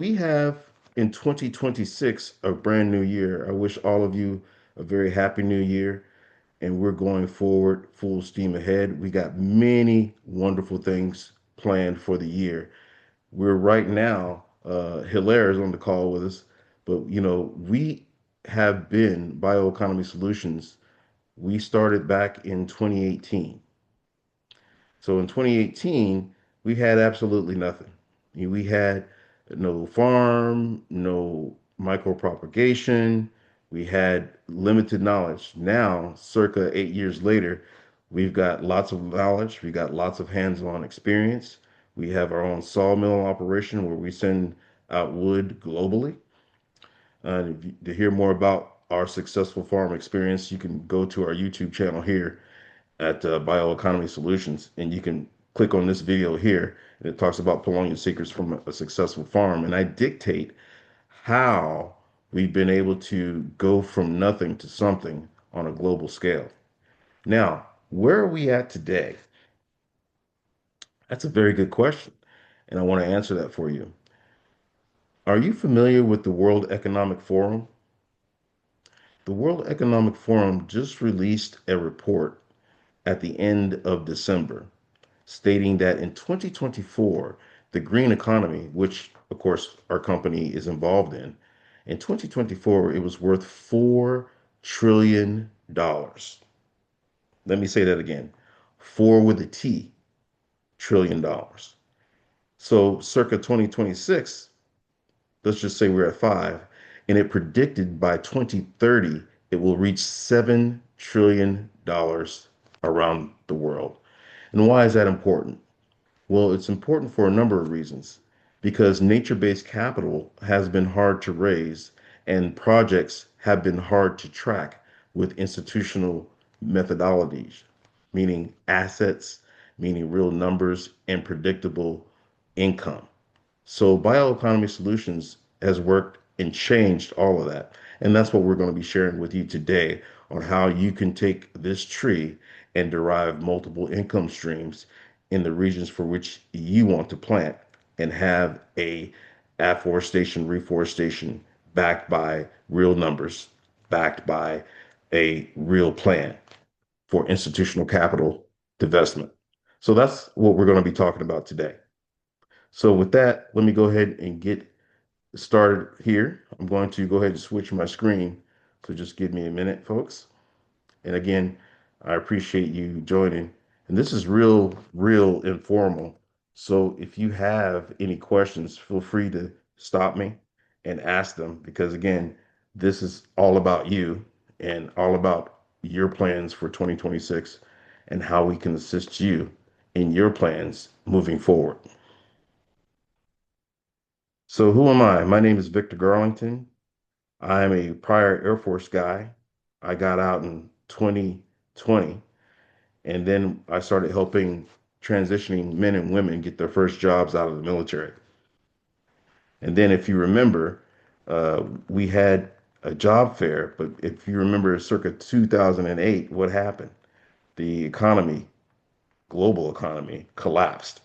we have in 2026 a brand new year. I wish all of you a very happy new year, and we're going forward full steam ahead. We got many wonderful things planned for the year. We're right now, Hilaire is on the call with us, but we have been BioEconomy Solutions. We started back in 2018. So in 2018, we had absolutely nothing. We had no farm, no micro propagation. We had limited knowledge. Now, circa 8 years later, we've got lots of knowledge. We got lots of hands-on experience. We have our own sawmill operation where we send out wood globally. To hear more about our successful farm experience, you can go to our YouTube channel here at BioEconomy Solutions, and you can click on this video here, and it talks about Paulownia secrets from a successful farm. And I dictate how we've been able to go from nothing to something on a global scale. Now, where are we at today? That's a very good question, and I want to answer that for you. Are you familiar with the World Economic Forum? The World Economic Forum just released a report at the end of December, stating that in 2024, the green economy, which of course our company is involved in 2024, it was worth $4 trillion. Let me say that again, four with a T, trillion dollars. So circa 2026, let's just say we're at five, and it predicted by 2030, it will reach $7 trillion around the world. And why is that important? Well, it's important for a number of reasons. Because nature-based capital has been hard to raise and projects have been hard to track with institutional methodologies, meaning assets, meaning real numbers and predictable income. So bioeconomy solutions has worked and changed all of that. And that's what we're going to be sharing with you today on how you can take this tree and derive multiple income streams in the regions for which you want to plant and have a afforestation, reforestation backed by real numbers, backed by a real plan for institutional capital divestment. So that's what we're going to be talking about today. So with that, let me go ahead and get started here. I'm going to go ahead and switch my screen. So just give me a minute, folks. And again, I appreciate you joining. And this is real informal. So if you have any questions, feel free to stop me and ask them because again, this is all about you and all about your plans for 2026 and how we can assist you in your plans moving forward. So who am I? My name is Victor Garlington. I'm a prior Air Force guy. I got out in 2020, and then I started helping transitioning men and women get their first jobs out of the military. And then, if you remember, we had a job fair, but if you remember circa 2008, what happened? The economy, global economy, collapsed.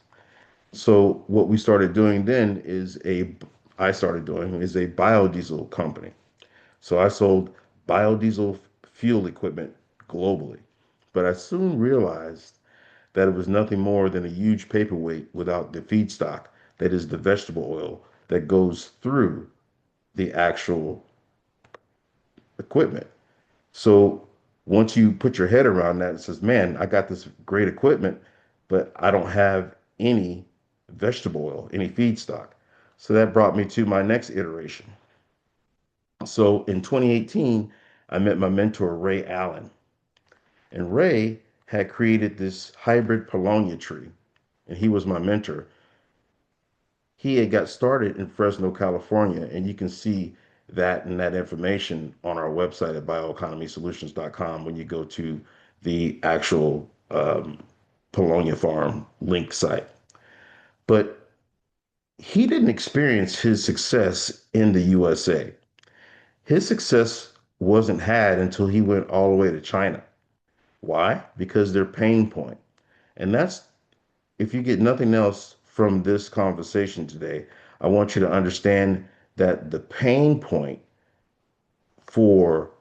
So what we started doing then I started doing is a biodiesel company. So I sold biodiesel fuel equipment globally. But I soon realized that it was nothing more than a huge paperweight without the feedstock, that is the vegetable oil that goes through the actual equipment. So once you put your head around that, it says, man, I got this great equipment, but I don't have any vegetable oil, any feedstock. So that brought me to my next iteration. So in 2018, I met my mentor, Ray Allen. And Ray had created this hybrid Paulownia tree, and he was my mentor. He had got started in Fresno, California, and you can see that and that information on our website at bioeconomysolutions.com when you go to the actual Paulownia Farm link site. But he didn't experience his success in the USA. His success wasn't had until he went all the way to China. Why? Because their pain point. And that's, if you get nothing else from this conversation today, I want you to understand that the pain point for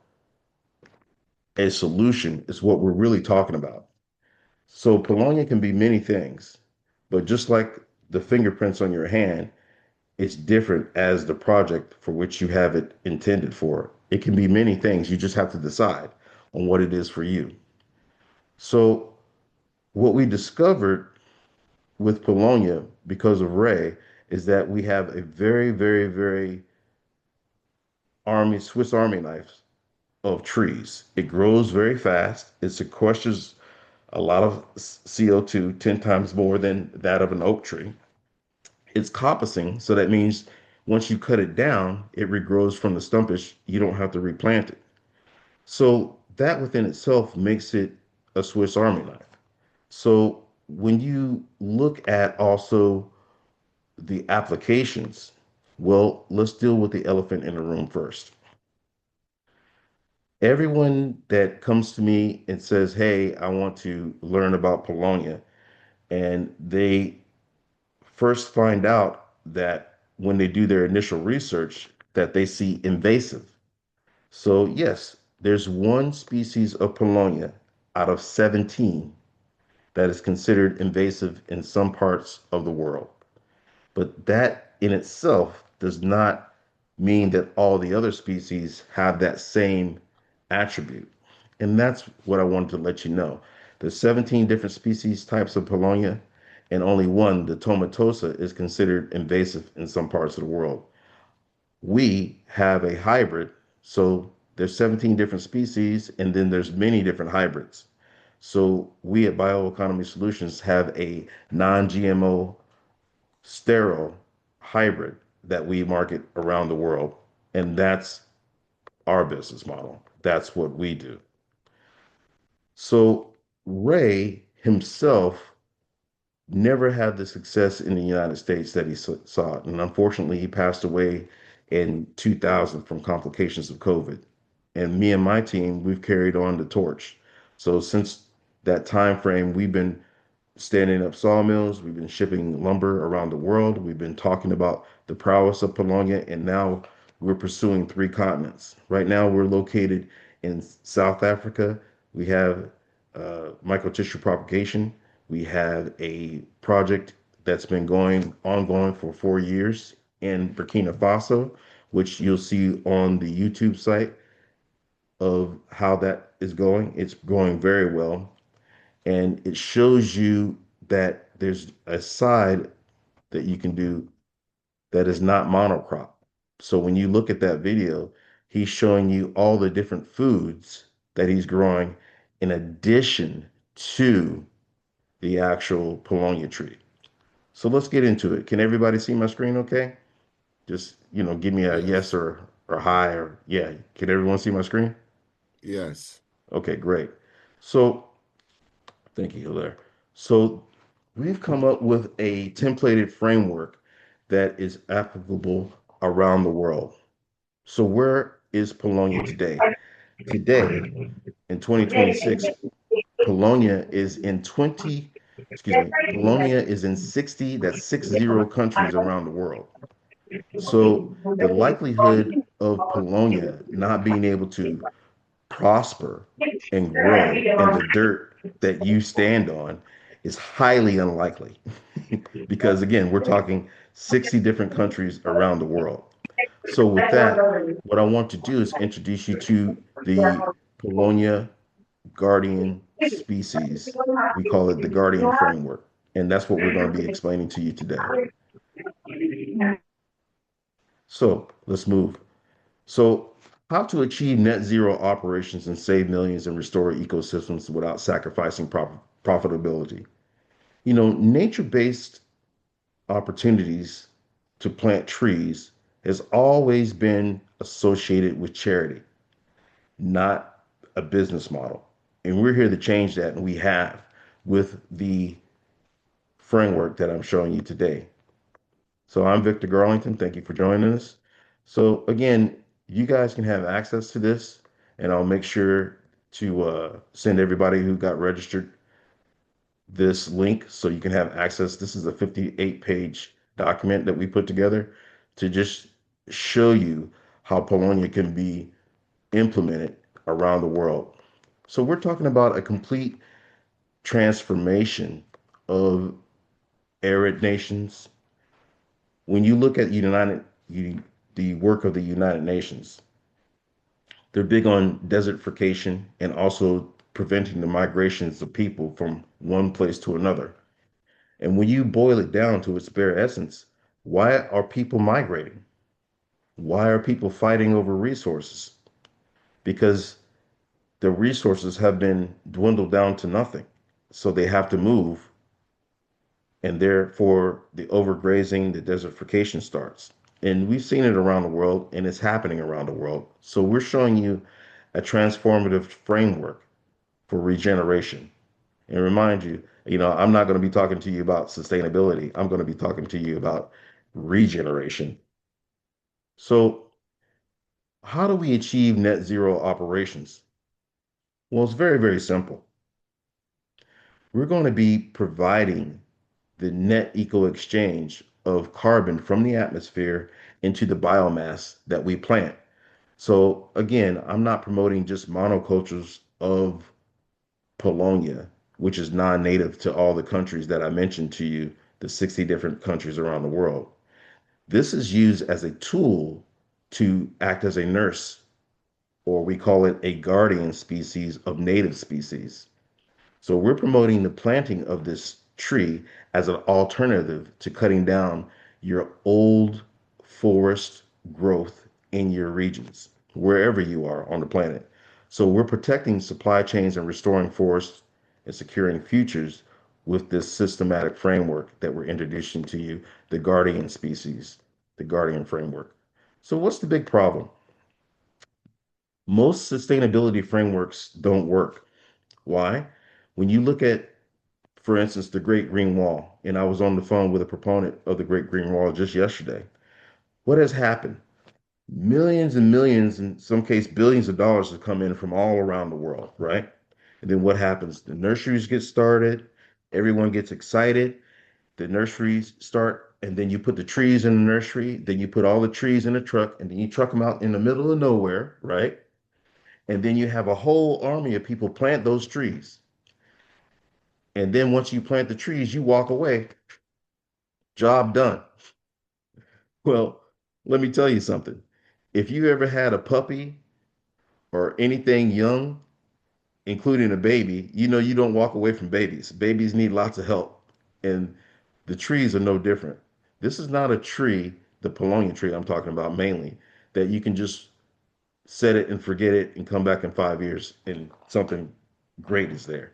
a solution is what we're really talking about. So Paulownia can be many things, but just like the fingerprints on your hand, it's different as the project for which you have it intended for. It can be many things. You just have to decide on what it is for you. So what we discovered with Paulownia because of Ray is that we have a very, very, very Swiss Army knife of trees. It grows very fast. It sequesters a lot of CO2, 10 times more than that of an oak tree. It's coppicing, so that means once you cut it down, it regrows from the stumpage. You don't have to replant it. So that within itself makes it a Swiss Army knife. So when you look at also the applications, well, let's deal with the elephant in the room first. Everyone that comes to me and says, "Hey, I want to learn about Paulownia," and they first find out that when they do their initial research, that they see invasive. So yes, there's one species of Paulownia out of 17 that is considered invasive in some parts of the world. But that in itself does not mean that all the other species have that same attribute. And that's what I wanted to let you know. There's 17 different species types of Paulownia, and only one, the tomatosa, is considered invasive in some parts of the world. We have a hybrid, so there's 17 different species, and then there's many different hybrids. So we at BioEconomy Solutions have a non-GMO sterile hybrid that we market around the world. And that's our business model. That's what we do. So Ray himself never had the success in the United States that he saw. And unfortunately, he passed away in 2000 from complications of COVID. And me and my team, we've carried on the torch. So since that time frame, we've been standing up sawmills. We've been shipping lumber around the world. We've been talking about the prowess of Paulownia, and now we're pursuing three continents. Right now, we're located in South Africa. We have microtissue propagation. We have a project that's been ongoing for 4 years in Burkina Faso, which you'll see on the YouTube site of how that is going. It's going very well, and it shows you that there's a side that you can do that is not monocrop. So when you look at that video, he's showing you all the different foods that he's growing in addition to the actual Paulownia tree. So let's get into it. Can everybody see my screen okay? Just, give me a yes Yes. or hi or yeah. Can everyone see my screen? Yes. Okay, great. So thank you, Hilaire. So we've come up with a templated framework that is applicable around the world. So where is Paulownia today? Today, in 2026, Paulownia is in 20, excuse me, Paulownia is in 60, that's 60 countries around the world. So the likelihood of Paulownia not being able to prosper and grow in the dirt that you stand on is highly unlikely. Because again, we're talking 60 different countries around the world. So with that, what I want to do is introduce you to the Paulownia Guardian species. We call it the Guardian Framework. And that's what we're going to be explaining to you today. So let's move. So, how to achieve net zero operations and save millions and restore ecosystems without sacrificing profitability. Nature based opportunities to plant trees has always been associated with charity, not a business model. And we're here to change that, and we have with the framework that I'm showing you today. So I'm Victor Garlington. Thank you for joining us. So again, you guys can have access to this, and I'll make sure to send everybody who got registered this link so you can have access. This is a 58-page document that we put together to just show you how Paulownia can be implemented around the world. So we're talking about a complete transformation of arid nations. When you look at the work of the United Nations, they're big on desertification and also preventing the migrations of people from one place to another. And when you boil it down to its bare essence, why are people migrating? Why are people fighting over resources? Because the resources have been dwindled down to nothing. So they have to move, and therefore the overgrazing, the desertification starts. And we've seen it around the world, and it's happening around the world. So we're showing you a transformative framework for regeneration. And remind you, I'm not going to be talking to you about sustainability. I'm going to be talking to you about regeneration. So, how do we achieve net zero operations? Well, it's very, very simple. We're going to be providing the net eco exchange of carbon from the atmosphere into the biomass that we plant. So, again, I'm not promoting just monocultures of Paulownia, which is non-native to all the countries that I mentioned to you, the 60 different countries around the world. This is used as a tool to act as a nurse, or we call it a guardian species of native species. So we're promoting the planting of this tree as an alternative to cutting down your old forest growth in your regions, wherever you are on the planet. So we're protecting supply chains and restoring forests and securing futures with this systematic framework that we're introducing to you, the guardian species, the guardian framework. So what's the big problem? Most sustainability frameworks don't work. Why? When you look at, for instance, the Great Green Wall, and I was on the phone with a proponent of the Great Green Wall just yesterday. What has happened? Millions and millions, in some case, billions of dollars have come in from all around the world, right? And then what happens? The nurseries get started, everyone gets excited, the nurseries start, and then you put the trees in the nursery, then you put all the trees in a truck, and then you truck them out in the middle of nowhere, right? And then you have a whole army of people plant those trees. And then once you plant the trees, you walk away, job done. Well, let me tell you something. If you ever had a puppy or anything young, including a baby, you know you don't walk away from babies. Babies need lots of help. And the trees are no different. This is not a tree, the Paulownia tree I'm talking about mainly, that you can just set it and forget it and come back in 5 years and something great is there.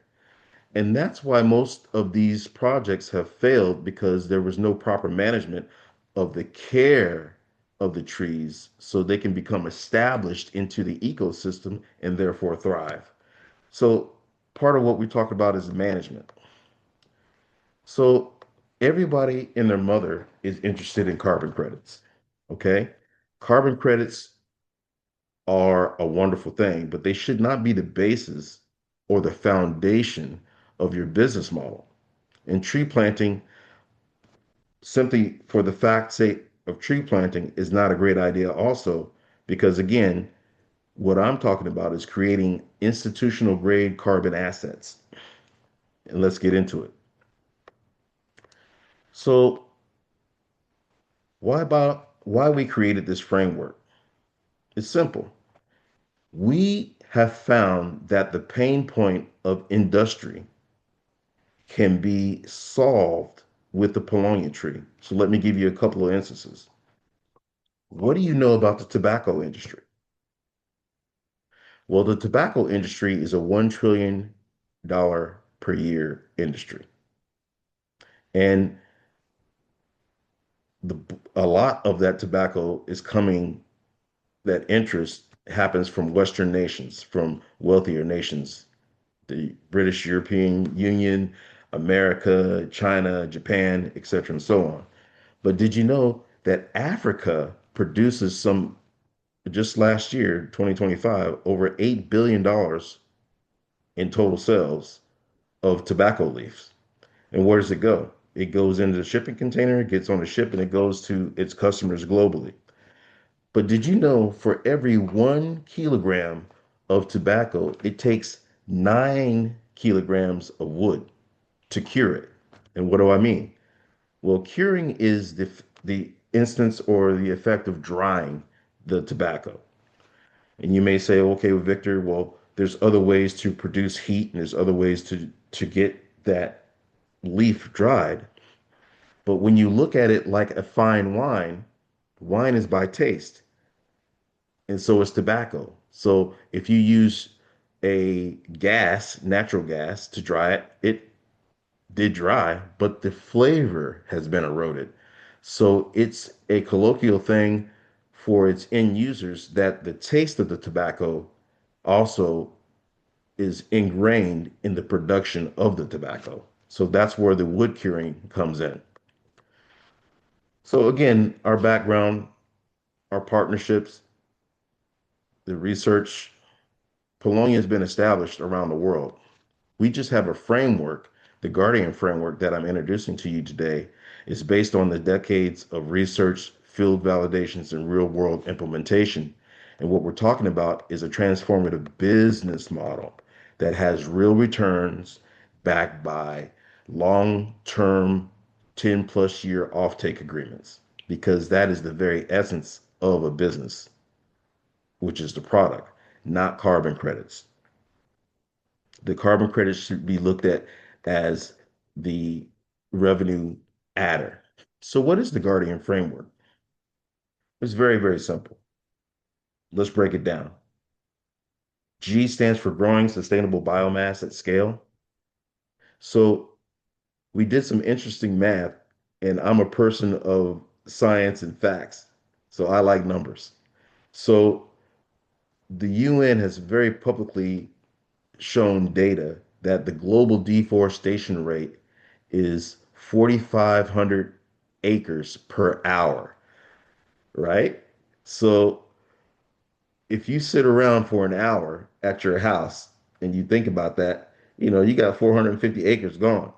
And that's why most of these projects have failed because there was no proper management of the care of the trees so they can become established into the ecosystem and therefore thrive. So, part of what we talk about is management. So, everybody and their mother is interested in carbon credits. Okay? Carbon credits are a wonderful thing, but they should not be the basis or the foundation of your business model. And tree planting, simply for the fact sake of tree planting, is not a great idea, also, because again, what I'm talking about is creating institutional grade carbon assets. And let's get into it. So, why we created this framework? It's simple. We have found that the pain point of industry can be solved with the Paulownia tree. So let me give you a couple of instances. What do you know about the tobacco industry? Well, the tobacco industry is a $1 trillion per year industry. And the, a lot of that tobacco is coming, that interest happens from Western nations, from wealthier nations, the British European Union, America, China, Japan, etc., and so on. But did you know that Africa produces some, just last year, 2025, over $8 billion in total sales of tobacco leaves? And where does it go? It goes into the shipping container, it gets on a ship, and it goes to its customers globally. But did you know for every 1 kilogram of tobacco, it takes 9 kilograms of wood to cure it? And what do I mean? Well, curing is the instance or the effect of drying the tobacco. And you may say, okay, well, Victor, well, there's other ways to produce heat and there's other ways to get that leaf dried. But when you look at it like a fine wine, wine is by taste, and so is tobacco. So if you use a gas, natural gas, to dry it, it did dry, but the flavor has been eroded. So it's a colloquial thing for its end users that the taste of the tobacco also is ingrained in the production of the tobacco. So that's where the wood curing comes in. So again, our background, our partnerships, the research, Paulownia has been established around the world. We just have a framework. The Guardian framework that I'm introducing to you today is based on the decades of research, field validations, and real world implementation. And what we're talking about is a transformative business model that has real returns backed by long term, 10 plus year offtake agreements, because that is the very essence of a business, which is the product, not carbon credits. The carbon credits should be looked at as the revenue adder. So, what is the Guardian framework? It's very, very simple. Let's break it down. G stands for growing sustainable biomass at scale. So, we did some interesting math, and I'm a person of science and facts. So, I like numbers. So, the UN has very publicly shown data that the global deforestation rate is 4,500 acres per hour, right? So if you sit around for an hour at your house and you think about that, you got 450 acres gone.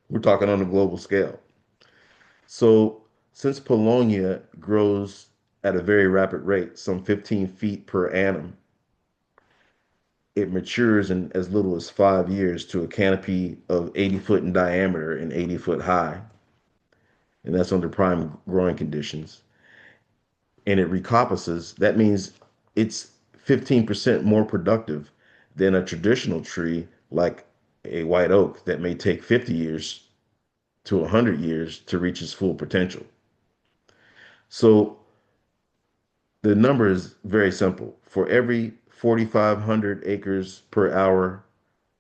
We're talking on a global scale. So since Paulownia grows at a very rapid rate, some 15 feet per annum, it matures in as little as 5 years to a canopy of 80 foot in diameter and 80 foot high. And that's under prime growing conditions. And it recoppices. That means it's 15% more productive than a traditional tree like a white oak that may take 50 years to 100 years to reach its full potential. So the number is very simple. For every 4,500 acres per hour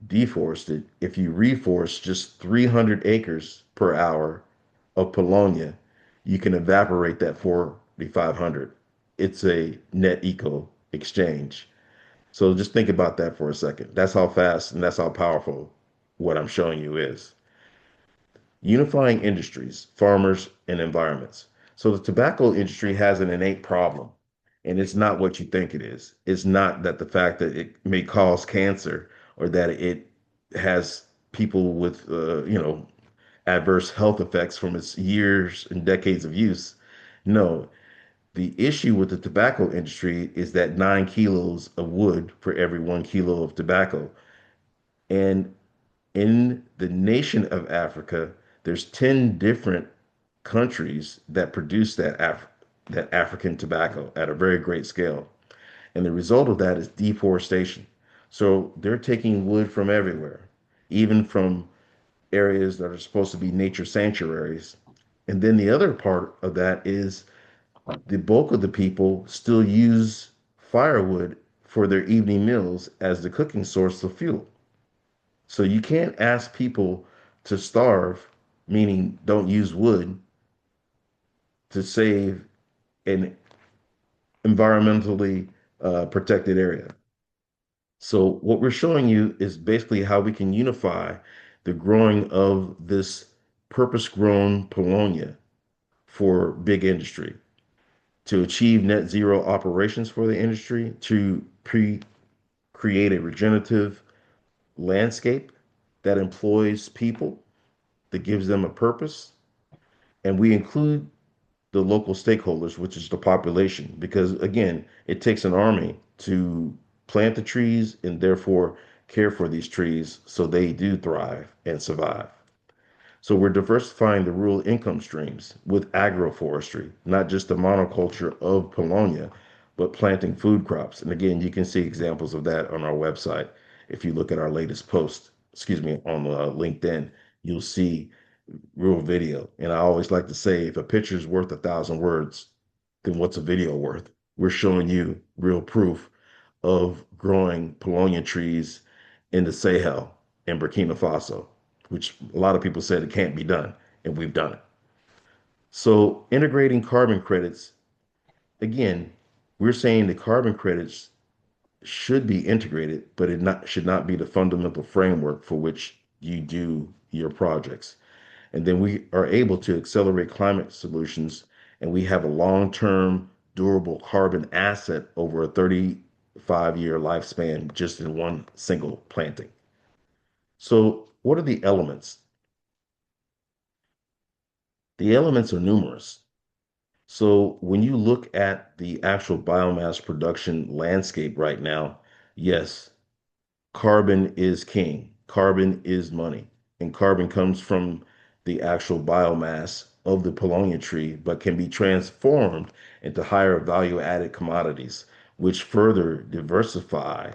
deforested, if you reforest just 300 acres per hour of Paulownia, you can evaporate that 4,500. It's a net eco exchange. So just think about that for a second. That's how fast and that's how powerful what I'm showing you is. Unifying industries, farmers, and environments. So the tobacco industry has an innate problem, and it's not what you think it is. It's not that the fact that it may cause cancer or that it has people with, adverse health effects from its years and decades of use. No, the issue with the tobacco industry is that 9 kilos of wood for every 1 kilo of tobacco. And in the nation of Africa, there's 10 different countries that produce that African tobacco at a very great scale. And the result of that is deforestation. So they're taking wood from everywhere, even from areas that are supposed to be nature sanctuaries. And then the other part of that is the bulk of the people still use firewood for their evening meals as the cooking source of fuel. So you can't ask people to starve, meaning don't use wood, to save an environmentally protected area. So what we're showing you is basically how we can unify the growing of this purpose-grown Paulownia for big industry to achieve net zero operations for the industry, to create a regenerative landscape that employs people, that gives them a purpose. And we include the local stakeholders, which is the population, because again, it takes an army to plant the trees and therefore care for these trees so they do thrive and survive. So we're diversifying the rural income streams with agroforestry, not just the monoculture of Paulownia, but planting food crops. And again, you can see examples of that on our website. If you look at our latest post, excuse me, on LinkedIn, you'll see real video. And I always like to say, if a picture is worth 1,000 words, then what's a video worth? We're showing you real proof of growing Paulownia trees in the Sahel in Burkina Faso, which a lot of people said it can't be done, and we've done it. So integrating carbon credits, again, we're saying the carbon credits should be integrated, but should not be the fundamental framework for which you do your projects. And then we are able to accelerate climate solutions, and we have a long-term durable carbon asset over a 35-year lifespan just in one single planting. So what are the elements? The elements are numerous. So when you look at the actual biomass production landscape right now, yes, carbon is king. Carbon is money. And carbon comes from the actual biomass of the Paulownia tree, but can be transformed into higher value added commodities, which further diversify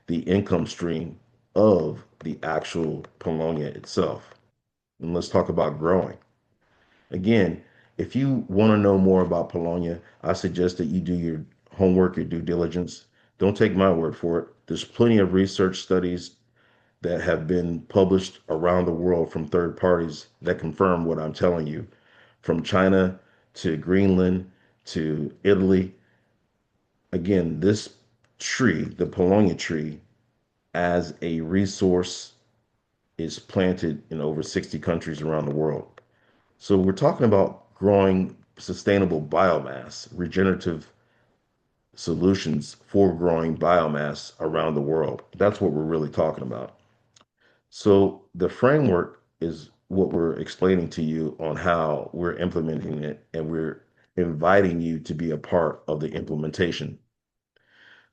the income stream of the actual Paulownia itself. And let's talk about growing. Again, if you want to know more about Paulownia, I suggest that you do your homework, your due diligence. Don't take my word for it. There's plenty of research studies that have been published around the world from third parties that confirm what I'm telling you, from China to Greenland to Italy. Again, this tree, the Paulownia tree, as a resource is planted in over 60 countries around the world. So we're talking about growing sustainable biomass, regenerative solutions for growing biomass around the world. That's what we're really talking about. So the framework is what we're explaining to you on how we're implementing it, and we're inviting you to be a part of the implementation.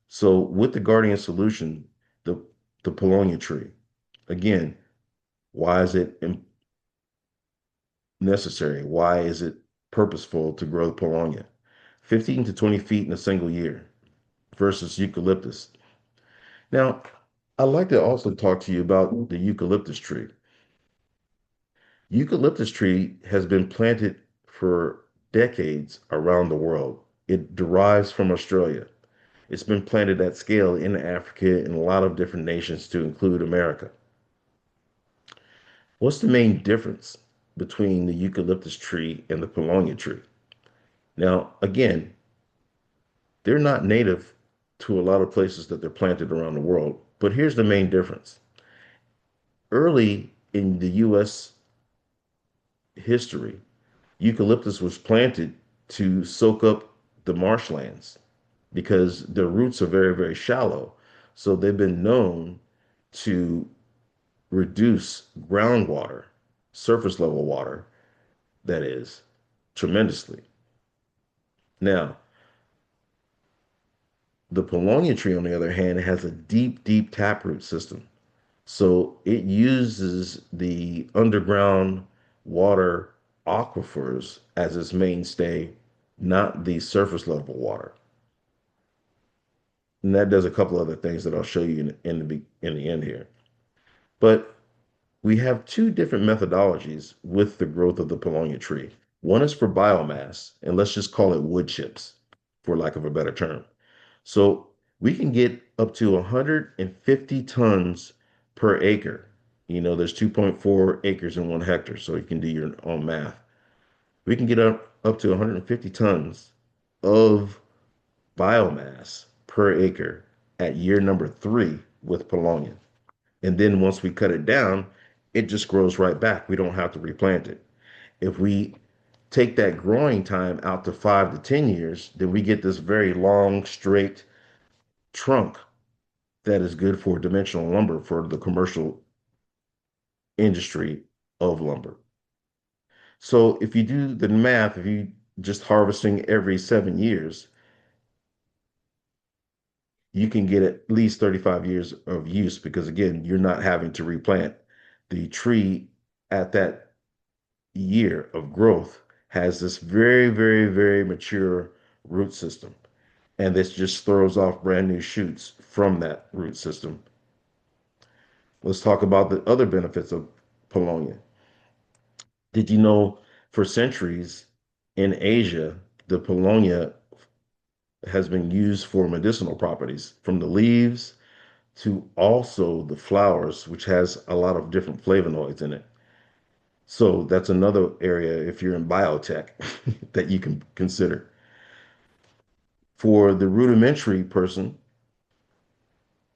So with the Guardian solution, the the Paulownia tree, again, why is it necessary? Why is it purposeful to grow the Paulownia? 15 to 20 feet in a single year versus eucalyptus. Now, I'd like to also talk to you about the eucalyptus tree. Eucalyptus tree has been planted for decades around the world. It derives from Australia. It's been planted at scale in Africa and a lot of different nations to include America. What's the main difference between the eucalyptus tree and the Paulownia tree? Now, again, they're not native to a lot of places that they're planted around the world, but here's the main difference. Early in the US history, eucalyptus was planted to soak up the marshlands because their roots are very, very shallow. So they've been known to reduce groundwater, surface level water, that is, tremendously. Now, the Paulownia tree, on the other hand, has a deep, deep taproot system. So it uses the underground water aquifers as its mainstay, not the surface level water. And that does a couple other things that I'll show you in the end here. But we have two different methodologies with the growth of the Paulownia tree. One is for biomass, and let's just call it wood chips, for lack of a better term. So we can get up to 150 tons per acre. You know, there's 2.4 acres in 1 hectare, so you can do your own math. We can get up to 150 tons of biomass per acre at year number 3 with Paulownia. And then once we cut it down, it just grows right back. We don't have to replant it. If we take that growing time out to 5 to 10 years, then we get this very long, straight trunk that is good for dimensional lumber for the commercial industry of lumber. So if you do the math, if you just harvesting every 7 years, you can get at least 35 years of use because again, you're not having to replant. The tree at that year of growth has this very, very, very mature root system. And this just throws off brand new shoots from that root system. Let's talk about the other benefits of Paulownia. Did you know for centuries in Asia, the Paulownia has been used for medicinal properties, from the leaves to also the flowers, which has a lot of different flavonoids in it. So that's another area, if you're in biotech, that you can consider. For the rudimentary person,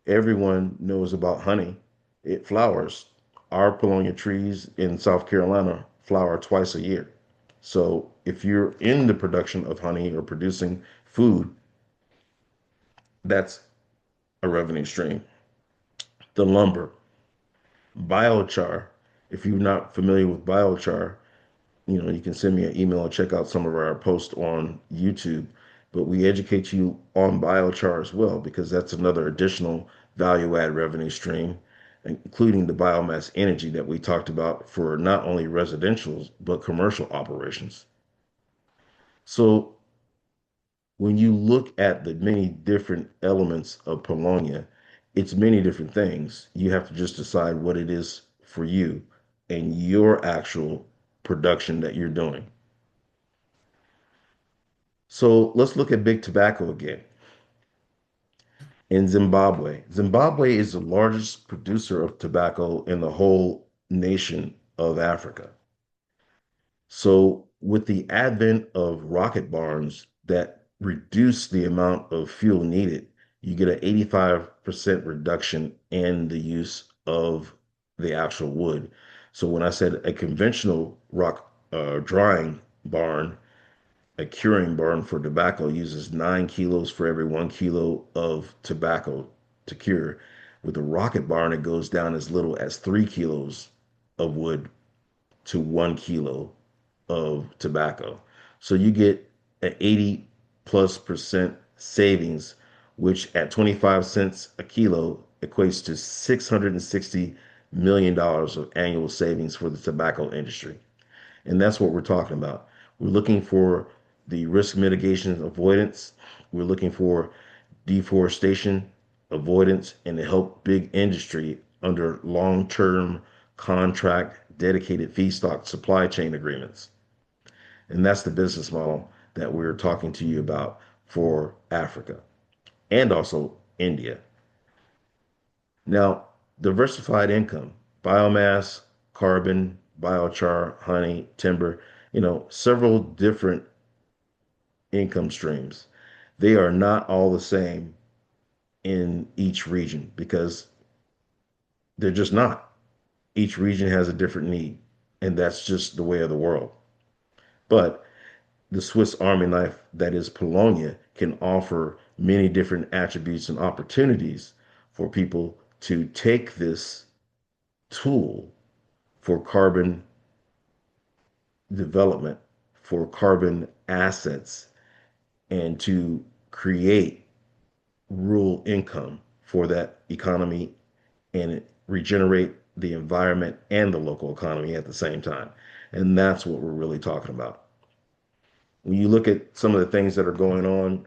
everyone knows about honey. It flowers. Our Paulownia trees in South Carolina flower twice a year. So if you're in the production of honey or producing food, that's a revenue stream. The lumber, biochar. If you're not familiar with biochar, you can send me an email and check out some of our posts on YouTube. But we educate you on biochar as well, because that's another additional value add revenue stream, including the biomass energy that we talked about for not only residential, but commercial operations. So when you look at the many different elements of Polonia, it's many different things. You have to just decide what it is for you and your actual production that you're doing. So let's look at big tobacco again. In Zimbabwe, Zimbabwe is the largest producer of tobacco in the whole nation of Africa. So, with the advent of rocket barns that reduce the amount of fuel needed, you get an 85% reduction in the use of the actual wood. So, when I said a conventional rock drying barn, a curing barn for tobacco uses 9 kilos for every 1 kilo of tobacco to cure. With a rocket barn, it goes down as little as 3 kilos of wood to 1 kilo of tobacco. So you get an 80 plus percent savings, which at 25 cents a kilo equates to $660 million of annual savings for the tobacco industry. And that's what we're talking about. We're looking for the risk mitigation avoidance. We're looking for deforestation avoidance and to help big industry under long-term contract dedicated feedstock supply chain agreements. And that's the business model that we're talking to you about for Africa and also India. Now, diversified income, biomass, carbon, biochar, honey, timber, several different income streams. They are not all the same in each region because they're just not. Each region has a different need, and that's just the way of the world. But the Swiss Army knife that is Paulownia can offer many different attributes and opportunities for people to take this tool for carbon development, for carbon assets, and to create rural income for that economy and regenerate the environment and the local economy at the same time. And that's what we're really talking about. When you look at some of the things that are going on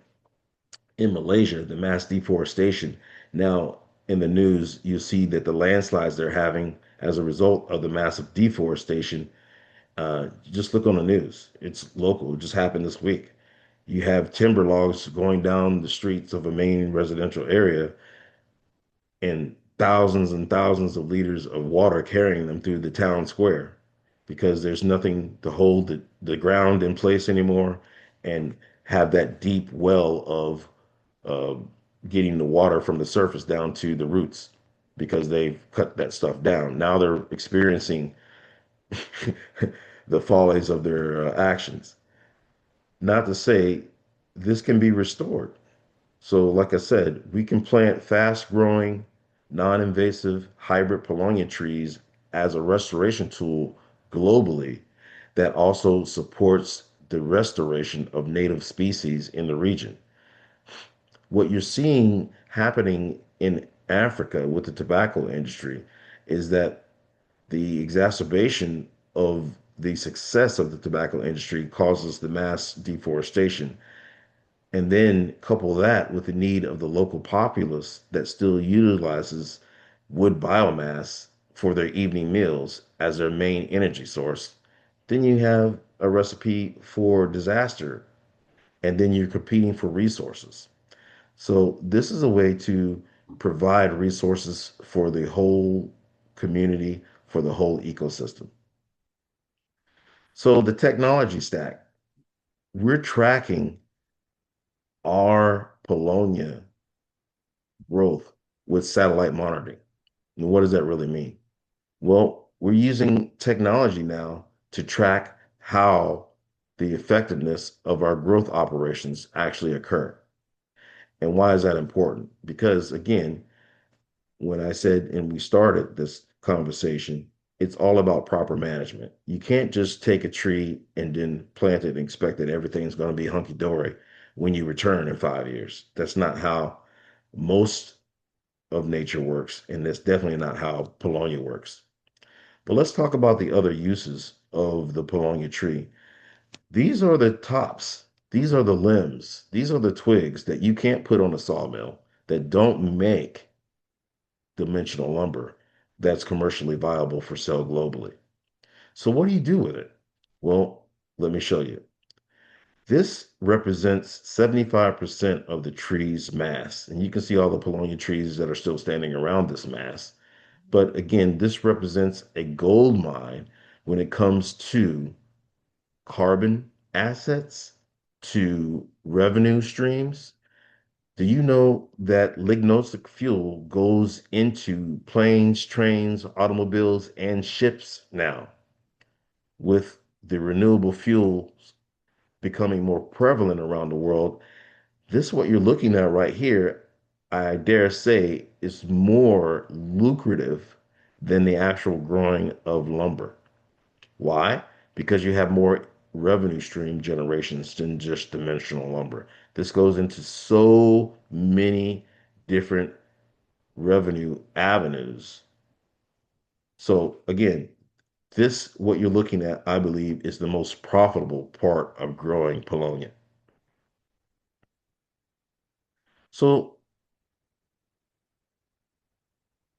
in Malaysia, the mass deforestation, now in the news, you see that the landslides they're having as a result of the massive deforestation. Just look on the news. It's local. It just happened this week. You have timber logs going down the streets of a main residential area and thousands of liters of water carrying them through the town square because there's nothing to hold the ground in place anymore and have that deep well of uh, getting the water from the surface down to the roots because they've cut that stuff down. Now they're experiencing the follies of their actions. Not to say this can be restored. So, like I said, we can plant fast growing, non invasive hybrid Paulownia trees as a restoration tool globally that also supports the restoration of native species in the region. What you're seeing happening in Africa with the tobacco industry is that the exacerbation of the success of the tobacco industry causes the mass deforestation. And then couple that with the need of the local populace that still utilizes wood biomass for their evening meals as their main energy source, then you have a recipe for disaster. And then you're competing for resources. So this is a way to provide resources for the whole community, for the whole ecosystem. So the technology stack, we're tracking our Paulownia growth with satellite monitoring. And what does that really mean? Well, we're using technology now to track how the effectiveness of our growth operations actually occur. And why is that important? Because again, when I said, and we started this conversation, it's all about proper management. You can't just take a tree and then plant it and expect that everything's going to be hunky dory when you return in 5 years. That's not how most of nature works, and that's definitely not how Paulownia works. But let's talk about the other uses of the Paulownia tree. These are the tops, these are the limbs, these are the twigs that you can't put on a sawmill that don't make dimensional lumber that's commercially viable for sale globally. So, what do you do with it? Well, let me show you. This represents 75% of the tree's mass. And you can see all the Paulownia trees that are still standing around this mass. But again, this represents a gold mine when it comes to carbon assets, to revenue streams. Do you know that lignosic fuel goes into planes, trains, automobiles, and ships now? With the renewable fuels becoming more prevalent around the world, this what you're looking at right here, I dare say, is more lucrative than the actual growing of lumber. Why? Because you have more revenue stream generations than just dimensional lumber. This goes into so many different revenue avenues. So again, this what you're looking at, I believe, is the most profitable part of growing Paulownia. So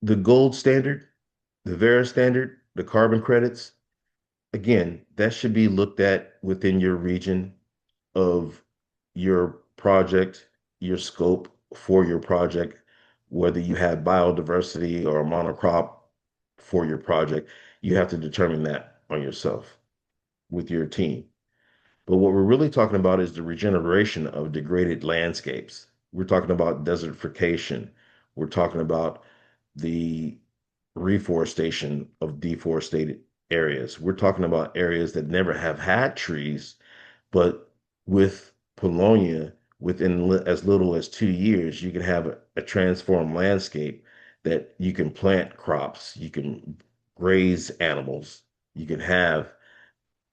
the gold standard, the Vera standard, the carbon credits, again, that should be looked at within your region of your project, your scope for your project, whether you have biodiversity or a monocrop for your project, you have to determine that on yourself with your team. But what we're really talking about is the regeneration of degraded landscapes. We're talking about desertification. We're talking about the reforestation of deforested areas. We're talking about areas that never have had trees, but with Paulownia, within as little as 2 years, you can have a transformed landscape that you can plant crops, you can graze animals, you can have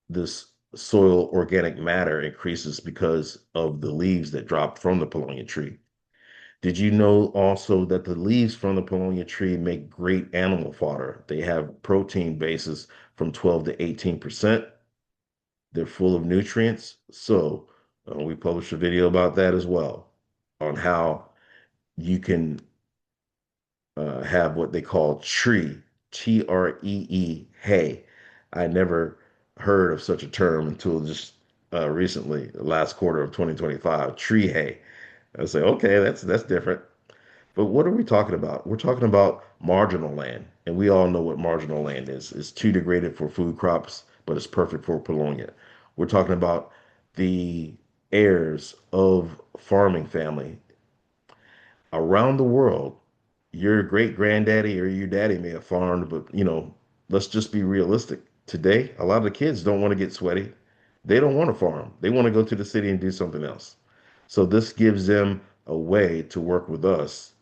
this soil organic matter increases because of the leaves that drop from the Paulownia tree. Did you know also that the leaves from the Paulownia tree make great animal fodder? They have protein bases from 12 to 18%. They're full of nutrients. So we published a video about that as well on how you can have what they call tree, TREE, hay. I never heard of such a term until just recently, the last quarter of 2025, tree hay. I say, okay, that's different. But what are we talking about? We're talking about marginal land, and we all know what marginal land is. It's too degraded for food crops, but it's perfect for Paulownia. We're talking about the heirs of farming family around the world. Your great granddaddy or your daddy may have farmed, but let's just be realistic. Today, a lot of the kids don't want to get sweaty. They don't want to farm. They want to go to the city and do something else. So this gives them a way to work with us,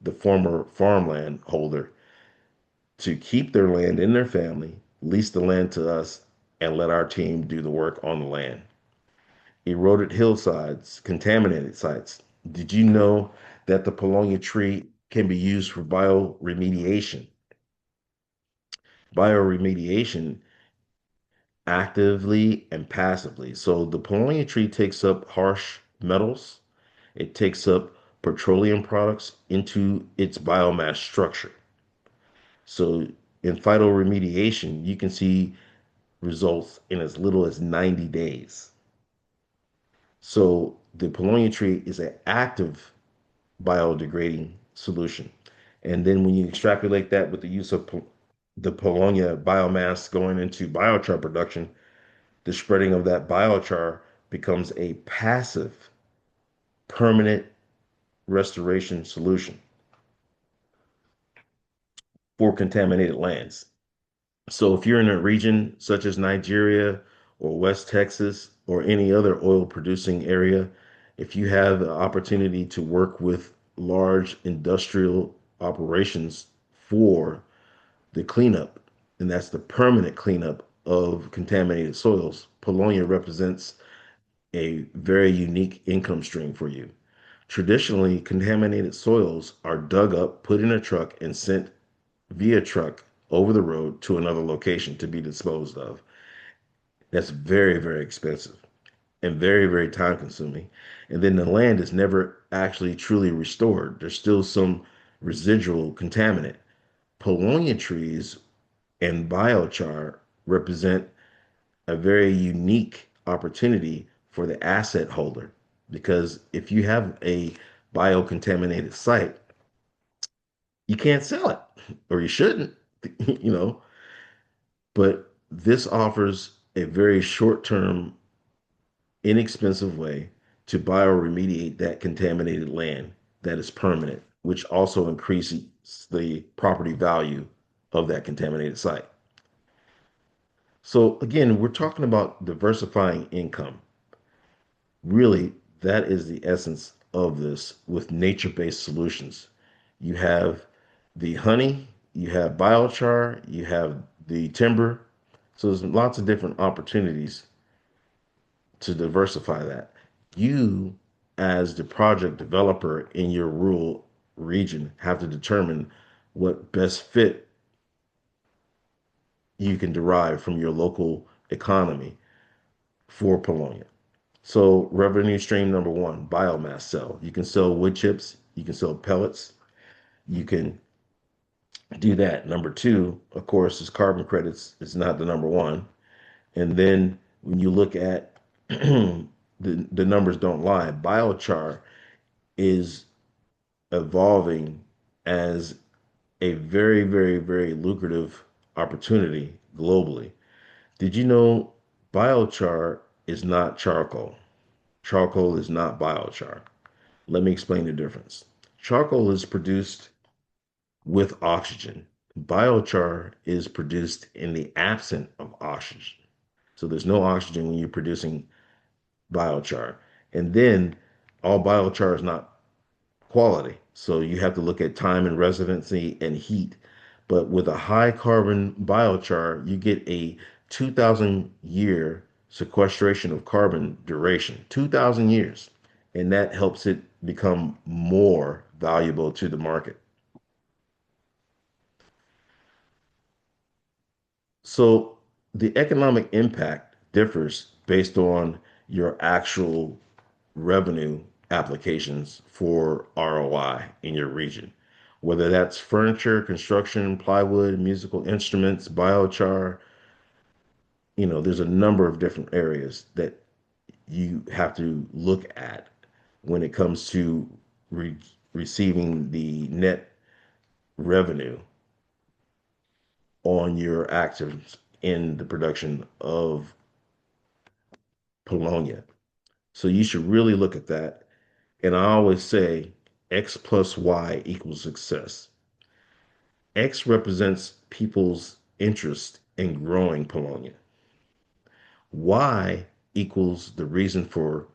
the former farmland holder, to keep their land in their family, lease the land to us, and let our team do the work on the land. Eroded hillsides, contaminated sites. Did you know that the Paulownia tree can be used for bioremediation? Bioremediation actively and passively. So the Paulownia tree takes up harsh metals, it takes up petroleum products into its biomass structure. So in phytoremediation, you can see results in as little as 90 days. So the Paulownia tree is an active biodegrading solution. And then when you extrapolate that with the use of the Paulownia biomass going into biochar production, the spreading of that biochar becomes a passive, permanent restoration solution for contaminated lands. So if you're in a region such as Nigeria or West Texas or any other oil producing area, if you have the opportunity to work with large industrial operations for the cleanup, and that's the permanent cleanup of contaminated soils, Paulownia represents a very unique income stream for you. Traditionally, contaminated soils are dug up, put in a truck, and sent via truck over the road to another location to be disposed of. That's very, very expensive and very, very time consuming. And then the land is never actually truly restored. There's still some residual contaminant. Paulownia trees and biochar represent a very unique opportunity for the asset holder because if you have a biocontaminated site, you can't sell it or you shouldn't, you know, but this offers a very short-term, inexpensive way to bioremediate that contaminated land that is permanent, which also increases the property value of that contaminated site. So again, we're talking about diversifying income. Really, that is the essence of this with nature-based solutions. You have the honey, you have biochar, you have the timber. So there's lots of different opportunities to diversify that. You, as the project developer in your rural region, have to determine what best fit you can derive from your local economy for Paulownia. So revenue stream number one, biomass sell. You can sell wood chips, you can sell pellets, you can do that. Number two, of course, is carbon credits. It's not the number one. And then when you look at the numbers don't lie, biochar is evolving as a very, very, very lucrative opportunity globally. Did you know biochar is not charcoal? Charcoal is not biochar. Let me explain the difference. Charcoal is produced with oxygen. Biochar is produced in the absence of oxygen. So there's no oxygen when you're producing biochar. And then all biochar is not quality. So you have to look at time and residency and heat. But with a high carbon biochar, you get a 2,000 year sequestration of carbon duration, 2,000 years. And that helps it become more valuable to the market. So the economic impact differs based on your actual revenue applications for ROI in your region, whether that's furniture, construction, plywood, musical instruments, biochar. There's a number of different areas that you have to look at when it comes to re receiving the net revenue on your actions in the production of Paulownia. So you should really look at that. And I always say X plus Y equals success. X represents people's interest in growing Paulownia. Y equals the reason for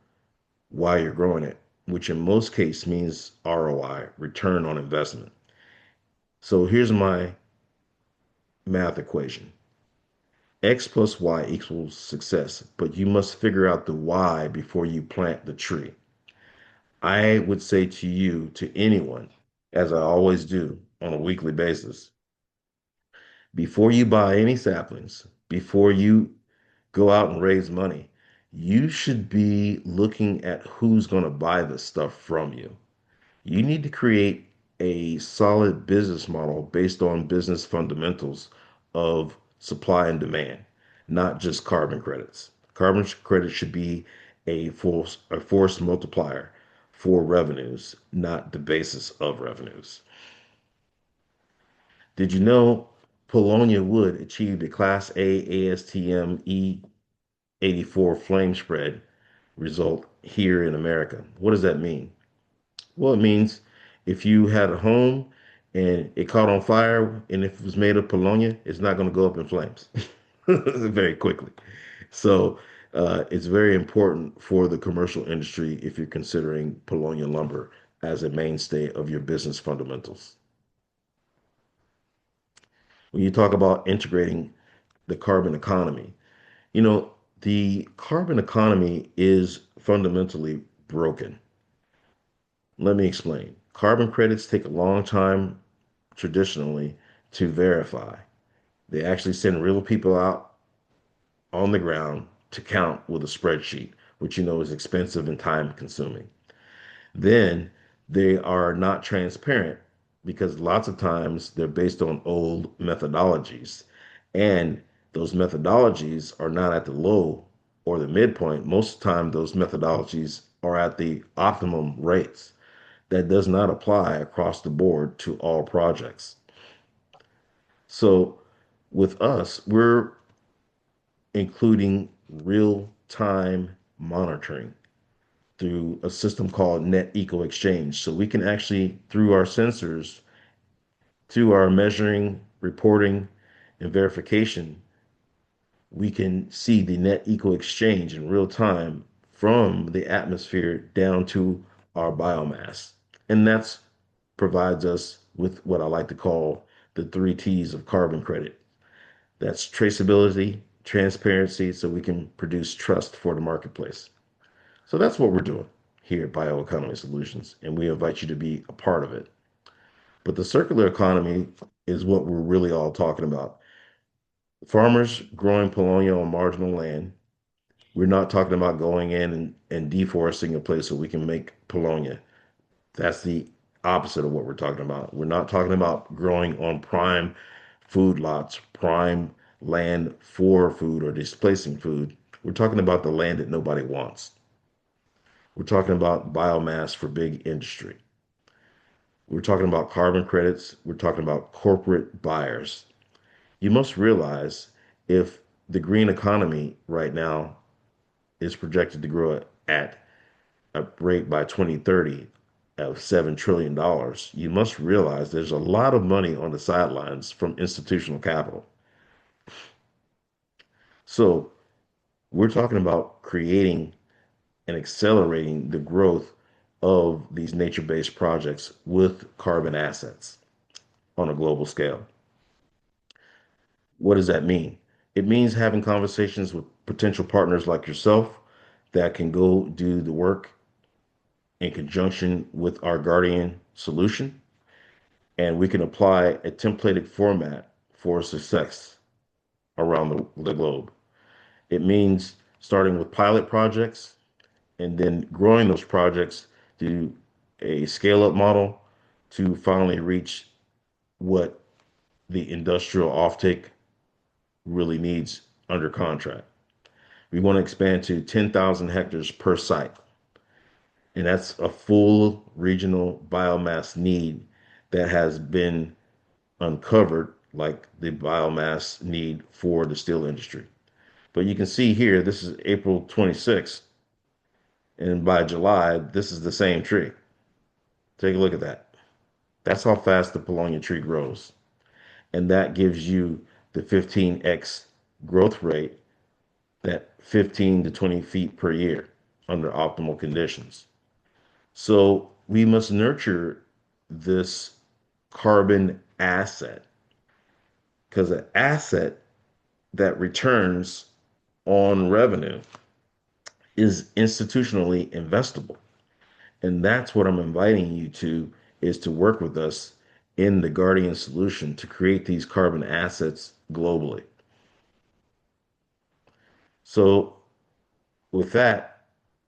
why you're growing it, which in most cases means ROI, return on investment. So here's my math equation. X plus Y equals success, but you must figure out the why before you plant the tree. I would say to you, to anyone, as I always do on a weekly basis, before you buy any saplings, before you go out and raise money, you should be looking at who's going to buy this stuff from you. You need to create a solid business model based on business fundamentals of supply and demand, not just carbon credits. Carbon credits should be a force multiplier for revenues, not the basis of revenues. Did you know Paulownia wood achieved a Class A ASTM E84 flame spread result here in America? What does that mean? Well, it means if you had a home and it caught on fire, and if it was made of Paulownia, it's not going to go up in flames very quickly. So it's very important for the commercial industry if you're considering Paulownia lumber as a mainstay of your business fundamentals. When you talk about integrating the carbon economy, you know, the carbon economy is fundamentally broken. Let me explain. Carbon credits take a long time traditionally to verify. They actually send real people out on the ground to count with a spreadsheet, which you know is expensive and time consuming. Then they are not transparent because lots of times they're based on old methodologies. And those methodologies are not at the low or the midpoint. Most of the time, those methodologies are at the optimum rates. That does not apply across the board to all projects. So with us, we're including real time monitoring through a system called Net Eco Exchange. So we can actually, through our sensors, through our measuring, reporting, and verification, we can see the net eco exchange in real time from the atmosphere down to our biomass. And that's provides us with what I like to call the three T's of carbon credit. That's traceability, transparency, so we can produce trust for the marketplace. So that's what we're doing here at BioEconomy Solutions, and we invite you to be a part of it. But the circular economy is what we're really all talking about. Farmers growing Paulownia on marginal land. We're not talking about going in and deforesting a place so we can make Paulownia. That's the opposite of what we're talking about. We're not talking about growing on prime food lots, prime land for food or displacing food. We're talking about the land that nobody wants. We're talking about biomass for big industry. We're talking about carbon credits. We're talking about corporate buyers. You must realize if the green economy right now is projected to grow at a rate by 2030 of $7 trillion, you must realize there's a lot of money on the sidelines from institutional capital. So we're talking about creating and accelerating the growth of these nature-based projects with carbon assets on a global scale. What does that mean? It means having conversations with potential partners like yourself that can go do the work in conjunction with our Guardian solution, and we can apply a templated format for success around the globe. It means starting with pilot projects and then growing those projects to a scale up model to finally reach what the industrial offtake really needs under contract. We want to expand to 10,000 hectares per site. And that's a full regional biomass need that has been uncovered, like the biomass need for the steel industry. But you can see here, this is April 26th, and by July, this is the same tree. Take a look at that. That's how fast the Paulownia tree grows. And that gives you the 15x growth rate, that 15 to 20 feet per year under optimal conditions. So we must nurture this carbon asset because an asset that returns on revenue is institutionally investable. And that's what I'm inviting you to is to work with us in the Guardian solution to create these carbon assets globally. So with that,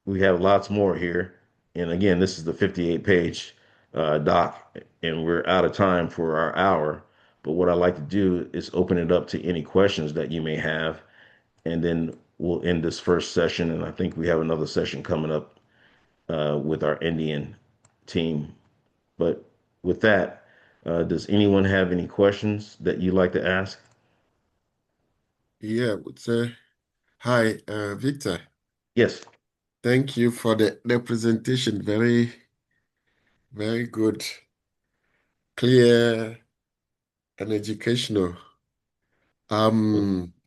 we have lots more here. And again, this is the 58 page doc, and we're out of time for our hour. But what I'd like to do is open it up to any questions that you may have, and then we'll end this first session. And I think we have another session coming up with our Indian team. But with that, does anyone have any questions that you'd like to ask? Yeah, would say hi, Victor. Yes. Thank you for the presentation. Very, very good, clear, and educational.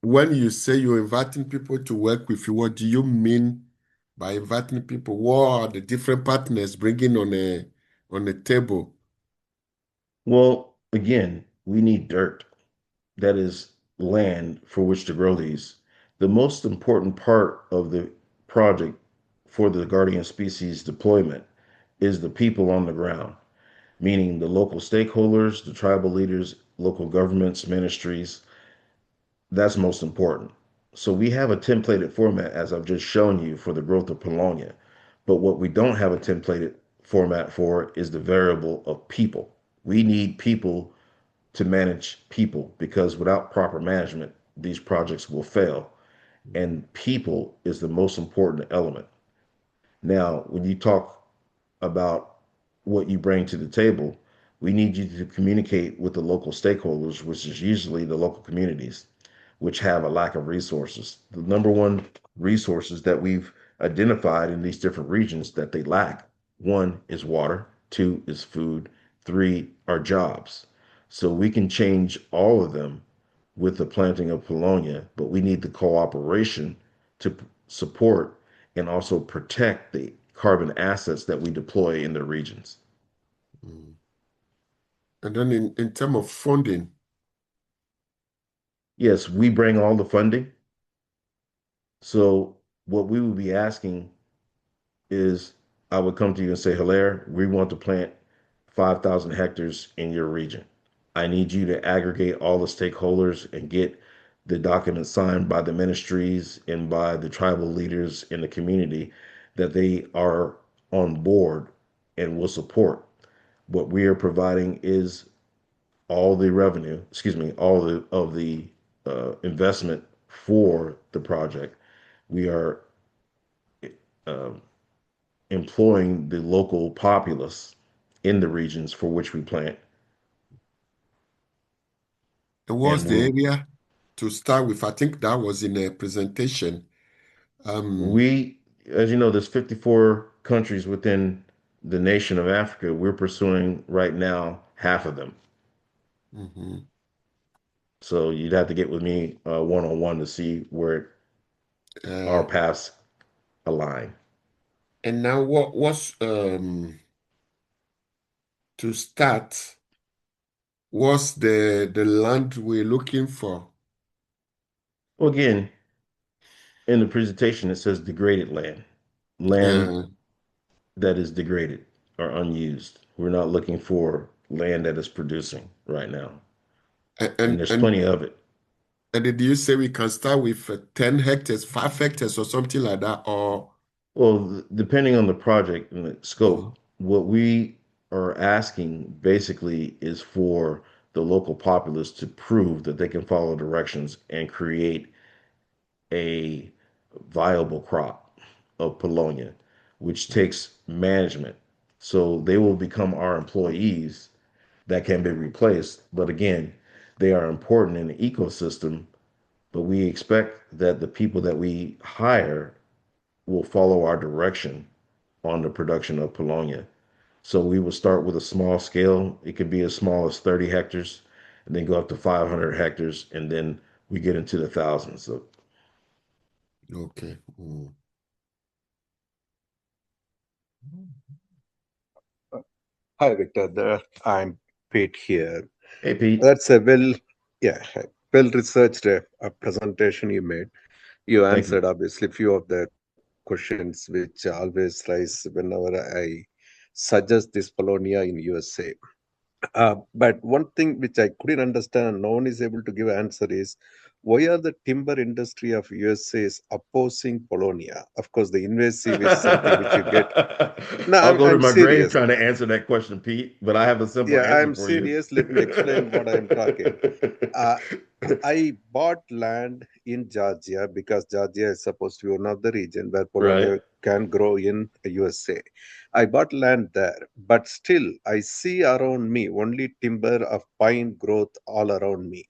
When you say you're inviting people to work with you, what do you mean by inviting people? What are the different partners bringing on a table? Well, again, we need dirt. That is land for which to grow these. The most important part of the project for the guardian species deployment is the people on the ground, meaning the local stakeholders, the tribal leaders, local governments, ministries. That's most important. So we have a templated format, as I've just shown you, for the growth of Paulownia. But what we don't have a templated format for is the variable of people. We need people to manage people because without proper management, these projects will fail. And people is the most important element. Now, when you talk about what you bring to the table, we need you to communicate with the local stakeholders, which is usually the local communities, which have a lack of resources. The number one resources that we've identified in these different regions that they lack, one is water, two is food, three are jobs. So we can change all of them with the planting of Paulownia, but we need the cooperation to support and also protect the carbon assets that we deploy in the regions. Mm. And then in terms of funding, Yes, we bring all the funding. So what we would be asking is I would come to you and say, Hilaire, we want to plant 5,000 hectares in your region. I need you to aggregate all the stakeholders and get the documents signed by the ministries and by the tribal leaders in the community that they are on board and will support. What we are providing is all the revenue, excuse me, all of the investment for the project. We are uh, employing the local populace in the regions for which we plant. and what's And the area to start with? I think that was in a presentation. Um, we, as you know, there's 54 countries within the nation of Africa. We're pursuing right now half of them. mhm. So you'd have to get with me one on one to see where our Uh, paths align. and now what's to start? What's the land we're looking for? Well, again, in the presentation, it says degraded land, land Uh, that is degraded or unused. We're not looking for land that is producing right now. And and there's and plenty of it. and did you say we can start with 10 hectares, 5 hectares, or something like that? Or Well, depending on the project and the uh, scope, what we are asking basically is for the local populace to prove that they can follow directions and create a viable crop of Paulownia, which takes management. So they will become our employees that can be replaced. But again, they are important in the ecosystem, but we expect that the people that we hire will follow our direction on the production of Paulownia. So we will start with a small scale. It could be as small as 30 hectares and then go up to 500 hectares. And then we get into the thousands. So okay. Mm. Hi, Victor. I'm Pete here. hey, Pete. That's a well, yeah. Hi. well-researched presentation you made. You Thank you. answered obviously few of the questions which always rise whenever I suggest this Polonia in USA. But one thing which I couldn't understand and no one is able to give answer is why are the timber industry of USA is opposing Polonia? Of course, the invasive is something which you get. No, I'll go to I'm my grave serious. trying to answer that question, Pete, but I have a simple Yeah, answer I'm for you. serious. Let me explain what I am talking. Uh, I bought land in Georgia because Georgia is supposed to be one of the region where Right. Polonia can grow in USA. I bought land there, but still I see around me only timber of pine growth all around me.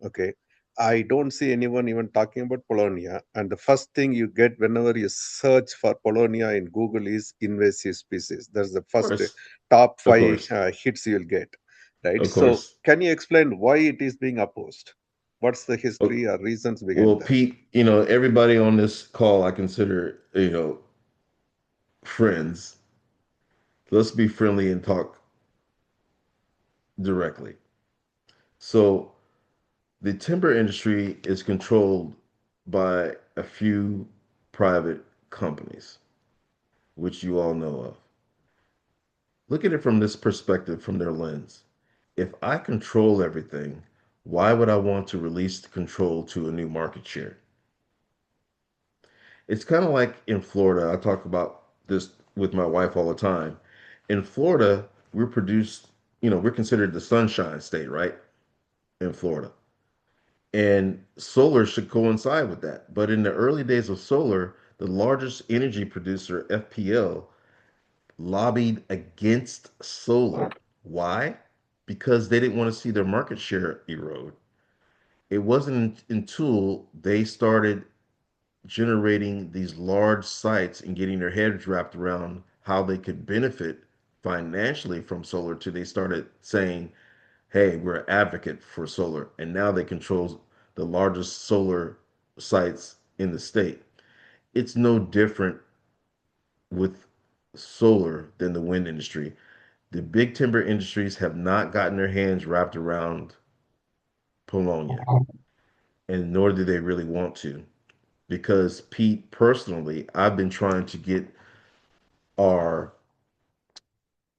Okay. I don't see anyone even talking about Polonia. And the first thing you get whenever you search for Polonia in Google is invasive species. That's the Of first course. top Of five course. hits you'll get. Right. Of So, course. can you explain why it is being opposed? What's the Oh, history or reasons well, behind that? Pete, everybody on this call I consider, friends. Let's be friendly and talk directly. So, the timber industry is controlled by a few private companies, which you all know of. Look at it from this perspective, from their lens. If I control everything, why would I want to release the control to a new market share? It's kind of like in Florida. I talk about this with my wife all the time. In Florida, we're produced, we're considered the sunshine state, right? In Florida. And solar should coincide with that. But in the early days of solar, the largest energy producer, FPL, lobbied against solar. Why? Because they didn't want to see their market share erode. It wasn't until they started generating these large sites and getting their heads wrapped around how they could benefit financially from solar till they started saying, hey, we're an advocate for solar. And now they control the largest solar sites in the state. It's no different with solar than the wind industry. The big timber industries have not gotten their hands wrapped around Paulownia, and nor do they really want to. Because Pete, personally, I've been trying to get our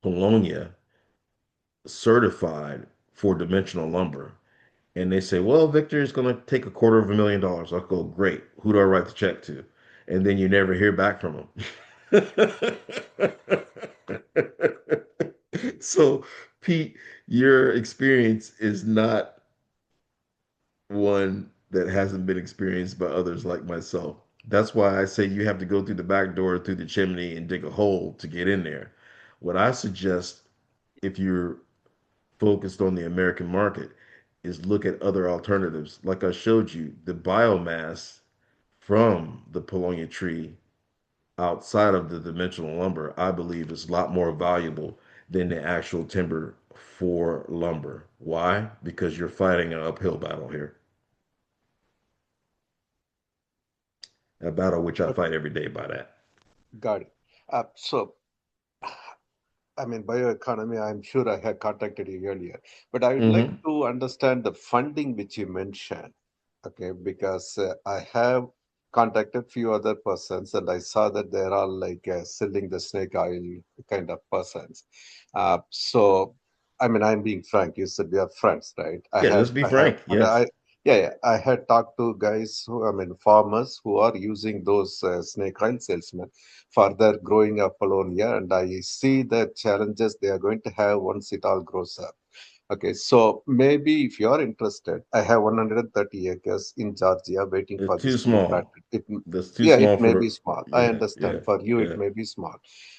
Paulownia certified for dimensional lumber. And they say, well, Victor is going to take $250,000. I'll go, great. Who do I write the check to? And then you never hear back from them. So, Pete, your experience is not one that hasn't been experienced by others like myself. That's why I say you have to go through the back door, through the chimney, and dig a hole to get in there. What I suggest, if you're focused on the American market, is look at other alternatives. Like I showed you, the biomass from the Paulownia tree outside of the dimensional lumber, I believe is a lot more valuable than the actual timber for lumber. Why? Because you're fighting an uphill battle here. A battle which I Okay, fight every day by that. got it. So, I mean, bioeconomy, I'm sure I had contacted you earlier, but I would like Hmm. to understand the funding which you mentioned. Okay, because I have contacted few other persons and I saw that they're all like selling the snake oil kind of persons. So, I mean, I'm being frank. You said we are friends, right? Yeah, let's be I have, frank. and Yes. yeah, yeah, I had talked to guys who, I mean, farmers who are using those snake oil salesmen for their growing up Polonia, and I see the challenges they are going to have once it all grows up. Okay, so maybe if you are interested, I have 130 acres in Georgia waiting for It's too this to be small. planted. That's too Yeah, small it may be for. small. I Yeah, understand. yeah, For you, it yeah. may be small.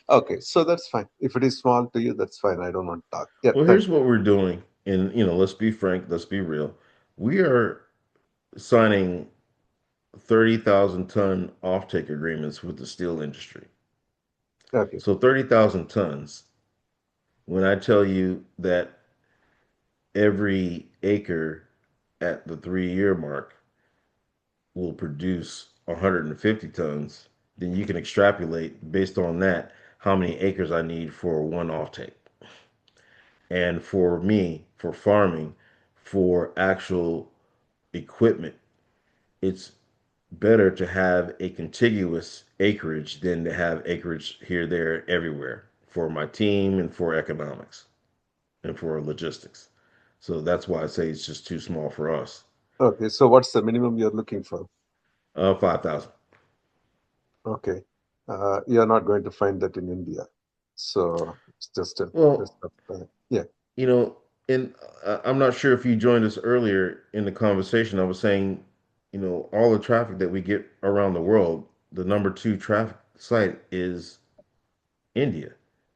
Okay, so that's fine. If it is small to you, that's fine. I don't want to talk. Yeah, Well, thank here's what we're doing, and let's be frank, let's be real. We are signing 30,000-ton offtake agreements with the steel industry. you. Okay, So 30,000 tons. When I tell you that every acre at the 3 year mark will produce 150 tons, then you can extrapolate based on that how many acres I need for one offtake. And for me, for farming, for actual equipment, it's better to have a contiguous acreage than to have acreage here, there, everywhere for my team and for economics and for logistics. So that's why I say it's just too small for us. Okay, so what's the minimum you're looking for? 5,000. Okay, you're not going to find that in India. So it's just a Well, waste of time. Yeah. you know, and I'm not sure if you joined us earlier in the conversation. I was saying, all the traffic that we get around the world, the number two traffic site is India.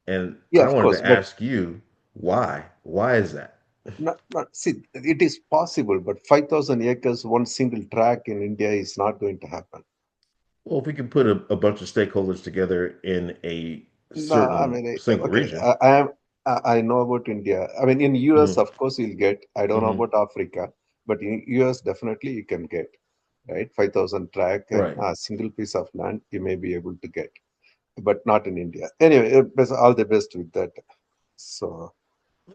And Yeah, I of wanted course, to but ask you why? Why is that? not see, it is possible, but 5,000 acres, one single track in India is not going to happen. Well, if we could put a bunch of stakeholders together in a No, I certain mean, single okay, region. I know about India. I mean, in US, Hmm. of course, you'll get. I don't know Hmm. about Africa, but in US, definitely you can get, right? 5,000 track and Right. a single piece of land you may be able to get, but not in India. Anyway, all the best with that. So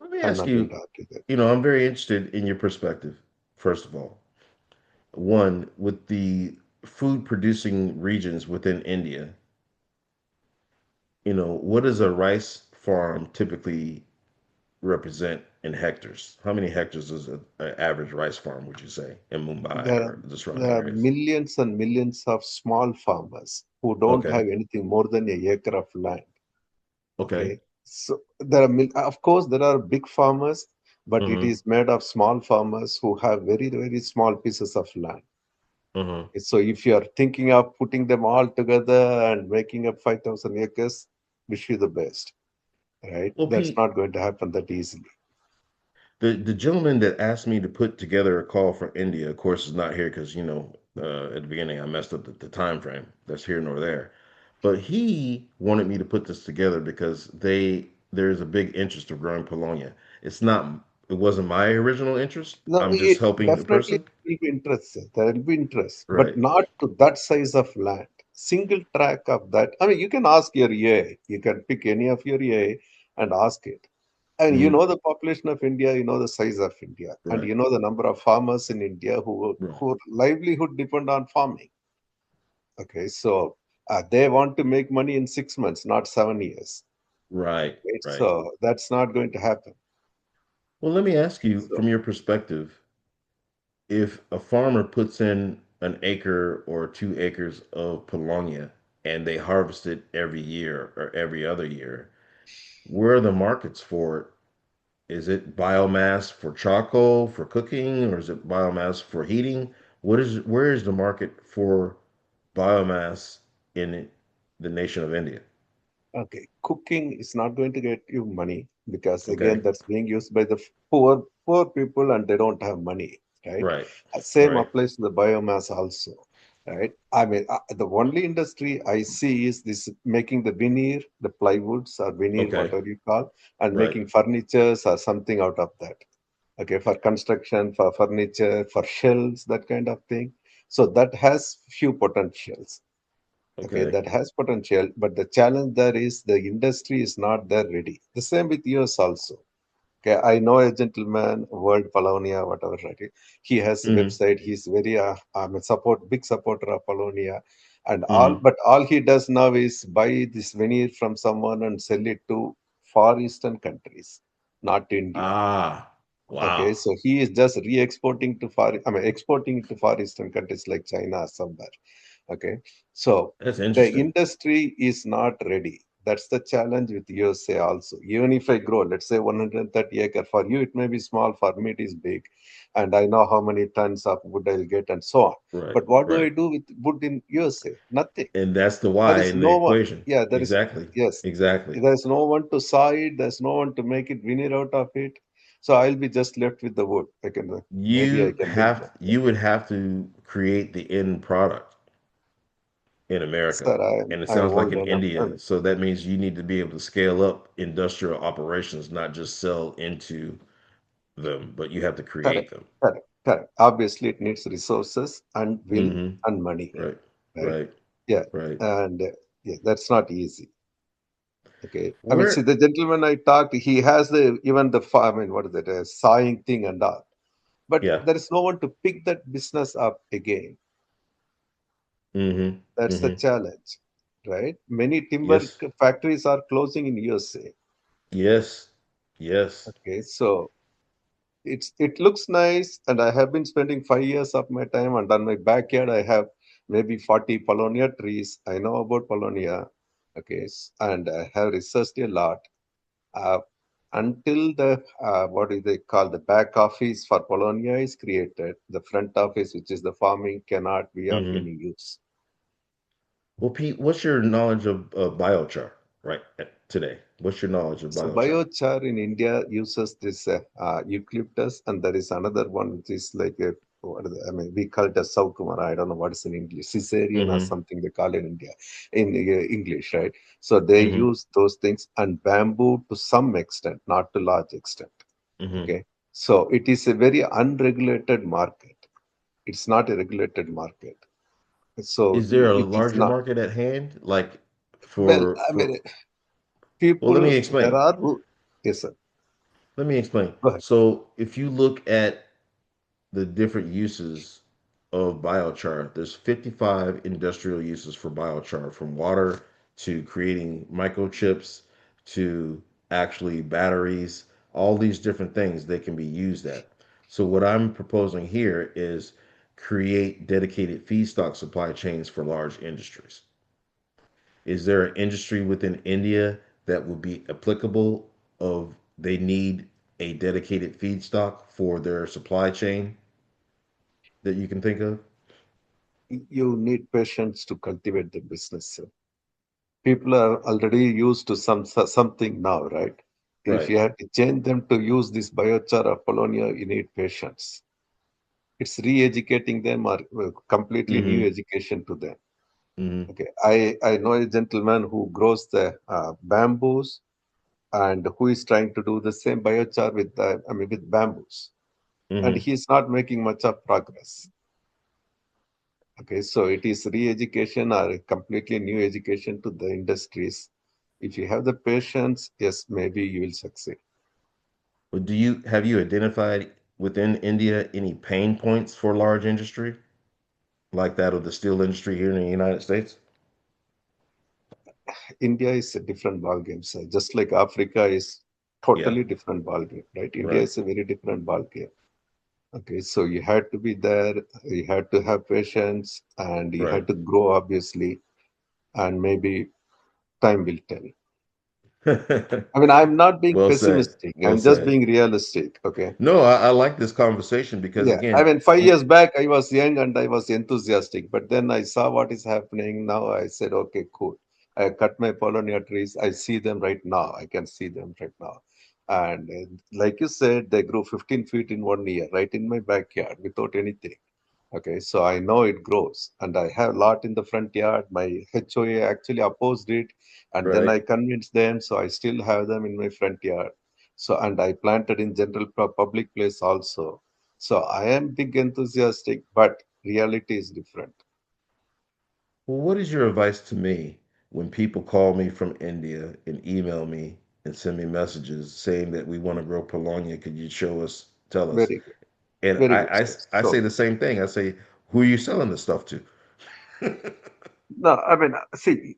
Let me I'm ask not going you, to argue that. I'm very interested in your perspective, first of all. One, with the food producing regions within India, what does a rice farm typically represent in hectares? How many hectares is an average rice farm, would you say, in Mumbai There are, or the surrounding there are areas? millions and millions of small farmers who don't Okay. have anything more than a acre of land. Okay. Okay, so there are, of course, there are big farmers, but it Mm-hmm. is made of small farmers who have very, very small pieces of land. Mm-hmm. So if you are thinking of putting them all together and making up 5,000 acres, wish you the best, right? Well, That's Pete, not going to happen that easily. the gentleman that asked me to put together a call for India, of course, is not here because at the beginning I messed up the time frame. That's here nor there. But he wanted me to put this together because there's a big interest of growing Paulownia. It wasn't my original interest. No, I'm just it helping the definitely person. will be interested. There will be interest, but Right. not to that size of land. Single track of that. I mean, you can ask your EA. You can pick any of your EA and ask it. And you Hmm. know the population of India, you know the size of India, and Right. you know the number of farmers in India Right. who livelihood depend on farming. Okay, so they want to make money in 6 months, not 7 years. Right. Right? Right. So that's not going to happen. Well, let me ask you So from your perspective, if a farmer puts in an acre or 2 acres of Paulownia and they harvest it every year or every other year, where are the markets for it? Is it biomass for charcoal for cooking, or is it biomass for heating? Where is the market for biomass in the nation of India? okay, cooking is not going to get you money because Okay. again, that's being used by the poor people, and they don't have money, right? Right. Same Right. applies to the biomass also, right? I mean, the only industry I see is this making the veneer, the plywoods or veneer, Okay. whatever you call, and Right. making furnitures or something out of that. Okay, for construction, for furniture, for shelves, that kind of thing. So that has few potentials. Okay, Okay. that has potential, but the challenge there is the industry is not there ready. The same with yours also. Okay, I know a gentleman, World Paulownia, whatever, right? He has a Mm-hmm. website. He's very, I'm a big supporter of Paulownia, and all. Mm-hmm. But all he does now is buy this veneer from someone and sell it to Far Eastern countries, not India. Ah. Okay, Wow. so he is just re-exporting to exporting it to Far Eastern countries like China or somewhere. Okay, so That's the interesting. industry is not ready. That's the challenge with USA also. Even if I grow, let's say 130 acre, for you it may be small, for me it is big, and I know how many tons of wood I'll get and so on. Right. But what do Right. I do with wood in USA? Nothing. And that's the There why is in the no one. equation. Yeah, there is. Exactly. Yes, Exactly. there's no one to saw it. There's no one to make it veneer out of it. So I'll be just left with the wood. I can maybe I can make money. You would have to create the end product in America. Sir, And it I'm sounds like old in enough. I India. mean, So that means you need to be able to scale up industrial operations, not just sell into them, but you have to create correct, them. correct. Obviously, it needs resources and will Hmm. and money, Right. right? Right. Yeah, Right. and yeah, that's not easy. Okay, I mean, see, Where the gentleman I talked, he has the even the farm. I mean, what is it? A sawing thing and all. but Yeah. there is no one to pick that business up again. Mm-hmm. That's the Mm-hmm. challenge, right? Many timber Yes. factories are closing in USA. Yes. Yes. Okay, so it looks nice, and I have been spending 5 years of my time, and on my backyard I have maybe 40 Paulownia trees. I know about Paulownia, okay, and I have researched a lot. Uh, until the what do they call, the back office for Paulownia is created, the front office, which is the farming, cannot be of Mm-hmm. any use. Well, Pete, what's your knowledge of biochar right today? What's your knowledge of So biochar? biochar in India uses this eucalyptus, and there is another one which is like a, I mean, we call it a saukumara. I don't know what is in English, Caesarean or Mm-hmm. something they call in India, in English, right? So they Mm-hmm. use those things, and bamboo to some extent, not to large extent. Mm-hmm. Okay, so it is a very unregulated market. It's not a regulated market. So Is there a it is larger not. market at hand? Like Well, for I for mean, well, let people, me there explain. are who, yes, sir. Let me explain. Go ahead. So if you look at the different uses of biochar, there's 55 industrial uses for biochar, from water to creating microchips to actually batteries, all these different things they can be used at. So what I'm proposing here is create dedicated feedstock supply chains for large industries. Is there an industry within India that would be applicable of they need a dedicated feedstock for their supply chain that you can think of? You need patience to cultivate the business, sir. People are already used to something now, right? If Right. you have to change them to use this biochar or Paulownia, you need patience. It's re-educating them, or completely new Mm-hmm. education to them. Mm-hmm. Okay, I know a gentleman who grows the bamboos, and who is trying to do the same biochar with I mean with bamboos, and Mm-hmm. he's not making much of progress. Okay, so it is re-education or a completely new education to the industries. If you have the patience, yes, maybe you will succeed. But do you have you identified within India any pain points for large industry like that of the steel industry here in the United States? India is a different ballgame, so just like Africa is Yeah. totally different ballgame, right? India Right. is a very different ballgame. Okay, so you had to be there, you had to have patience, and you Right. had to grow, obviously, and maybe time will tell. I mean, I'm not being Well said. pessimistic, Well I'm just said. being realistic. Okay. No, I like this conversation because Yeah, I again, mean, five we years back, I was young and I was enthusiastic, but then I saw what is happening. Now I said, okay, cool. I cut my Paulownia trees. I see them right now. I can see them right now. And like you said, they grew 15 feet in 1 year, right in my backyard without anything. Okay, so I know it grows, and I have a lot in the front yard. My HOA actually opposed it, and then right. I convinced them, so I still have them in my front yard. So, and I planted in general public place also. So I am big enthusiastic, but reality is different. Well, what is your advice to me when people call me from India and email me and send me messages saying that we want to grow Polonia? Could you show us, tell us? Very good, And very good, sir. I say So the same thing. I say, who are you selling this stuff to? no, I mean, see,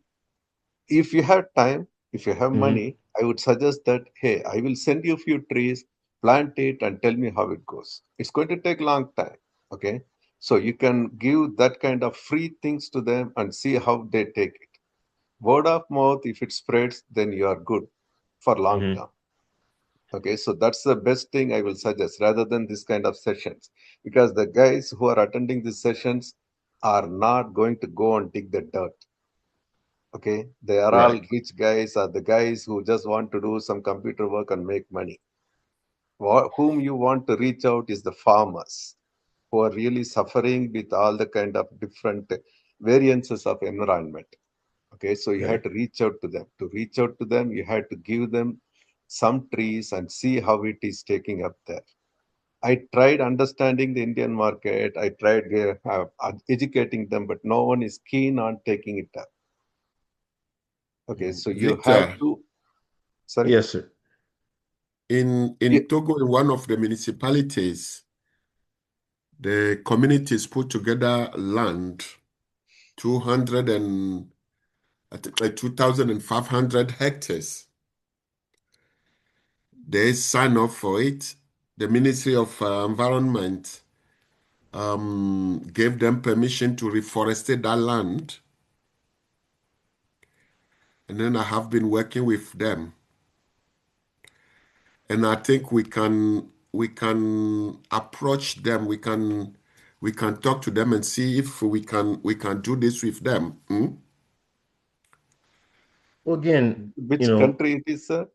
if you have time, if you have Hmm. money, I would suggest that, hey, I will send you a few trees, plant it, and tell me how it goes. It's going to take long time. Okay. So you can give that kind of free things to them and see how they take it. Word of mouth, if it spreads, then you are good for long Hmm. term. Okay. So that's the best thing I will suggest rather than this kind of sessions, because the guys who are attending these sessions are not going to go and dig the dirt. Okay, they are all Right. rich guys, or the guys who just want to do some computer work and make money. Whom you want to reach out is the farmers who are really suffering with all the kind of different variances of environment. Okay, so you had Okay. to reach out to them. To reach out to them, you had to give them some trees and see how it is taking up there. I tried understanding the Indian market. I tried educating them, but no one is keen on taking it up. Okay, so you have Victor, to. Sorry. Yes, sir. Yeah, in Togo, in one of the municipalities, The communities put together land, 200 and I think like 2,500 hectares. They sign up for it. The Ministry of Environment gave them permission to reforestate that land. And then I have been working with them. And I think we can approach them. We can talk to them and see if we can do this with them. Well, again, you Which know, country it is, sir?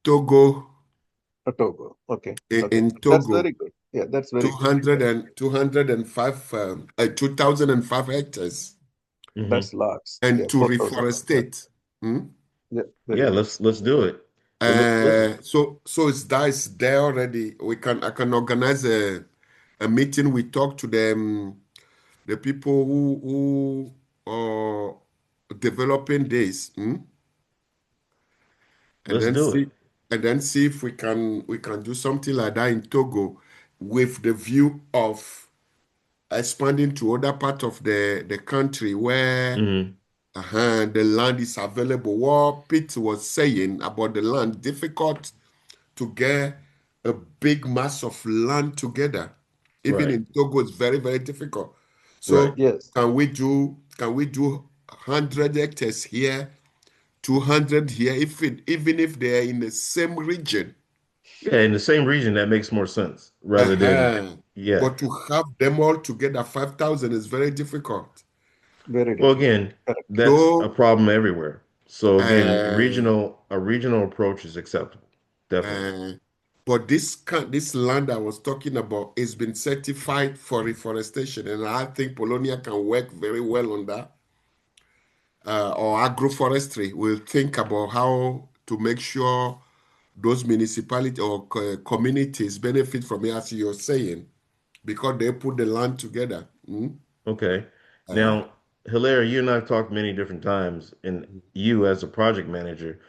Togo, Togo. Okay. Okay. in That's Togo, very good. Yeah, that's very good. 200 and 205 2005 hectares, mhm. That's lots. Yeah, and to 4,000. Yeah, reforestate. Hmm? yeah, very Yeah, good. let's do it. So listen, So it's there already. I can organize a meeting. We talk to them, the people who are developing this, and let's then do it. see if we can do something like that in Togo, with the view of expanding to other part of the country where Hmm. the land is available. What Pete was saying about the land, difficult to get a big mass of land together. Even Right, in Togo, it's very, very difficult. right. So Yes, can we do 100 hectares here, 200 here, even if they are in the same region? Yeah, in the same region, that makes more sense rather than, Uh-huh. yeah. But to have them all together, 5,000 is very difficult. very Well, difficult. again, Correct. that's a Though, problem everywhere. So again, uh, a regional approach is acceptable. Definitely. uh, but this land I was talking about has been certified for reforestation, and I think Polonia can work very well on that. Or agroforestry will think about how to make sure those municipalities or communities benefit from it, as you're saying, because they put the land together. Okay. Uh, Now, Hilaire, you and I have talked many different times, and you as a project manager,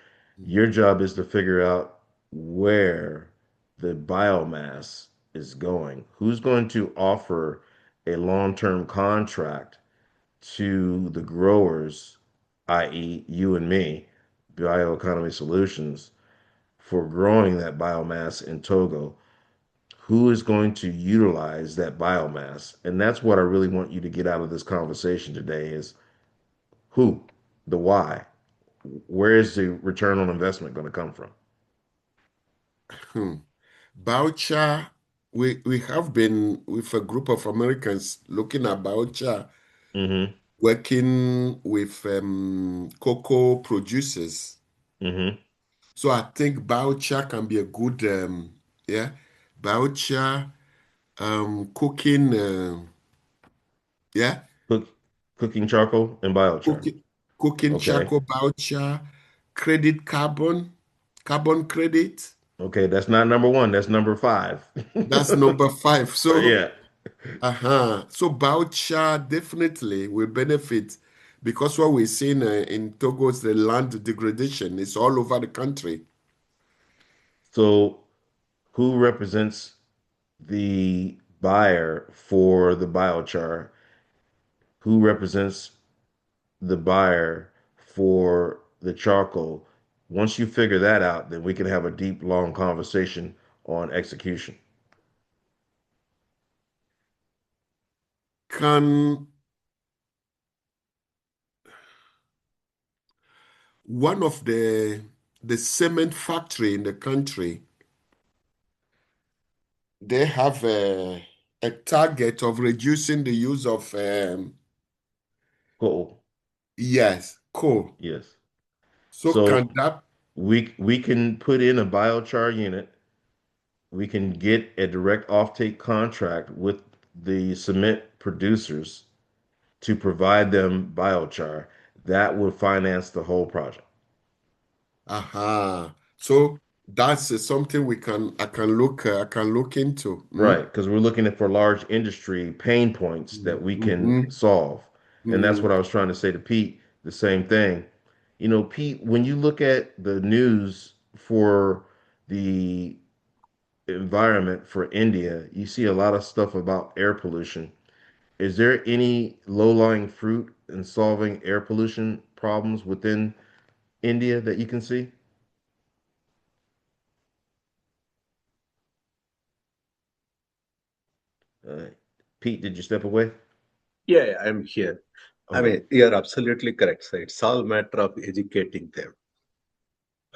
your job is to figure out where the biomass is going. Who's going to offer a long-term contract to the growers, i.e., you and me, BioEconomy Solutions, for growing that biomass in Togo? Who is going to utilize that biomass? And that's what I really want you to get out of this conversation today is who, the why. Where is the return on investment going to come from? hmm. Boucher, we have been with a group of Americans looking at Boucher, Mm-hmm. working with cocoa producers. Mm-hmm. So I think Boucher can be a good, yeah, Boucher, cooking, yeah, Cook, cooking charcoal and biochar. cooking, cooking Okay. charcoal Boucher, credit carbon credit. Okay. That's not number one. That's number five. That's number five. So, Yeah. so Boucher definitely will benefit, because what we're seeing in Togo is the land degradation. It's all over the country. So who represents the buyer for the biochar? Who represents the buyer for the charcoal? Once you figure that out, then we can have a deep, long conversation on execution. Can one of the cement factory in the country, they have a target of reducing the use of Cool. yes, coal. Yes. So can So that we can put in a biochar unit. We can get a direct offtake contract with the cement producers to provide them biochar. That would finance the whole project. so that's something I can look into. Right, because we're looking at for large industry pain points that we can Mm-hmm. solve. And that's what I Mm-hmm. was trying to say to Pete, the same thing. You know, Pete, when you look at the news for the environment for India, you see a lot of stuff about air pollution. Is there any low-lying fruit in solving air pollution problems within India that you can see? Uh, Pete, did you step away? Yeah, I'm here. I Okay. mean, you're absolutely correct. So it's all matter of educating them.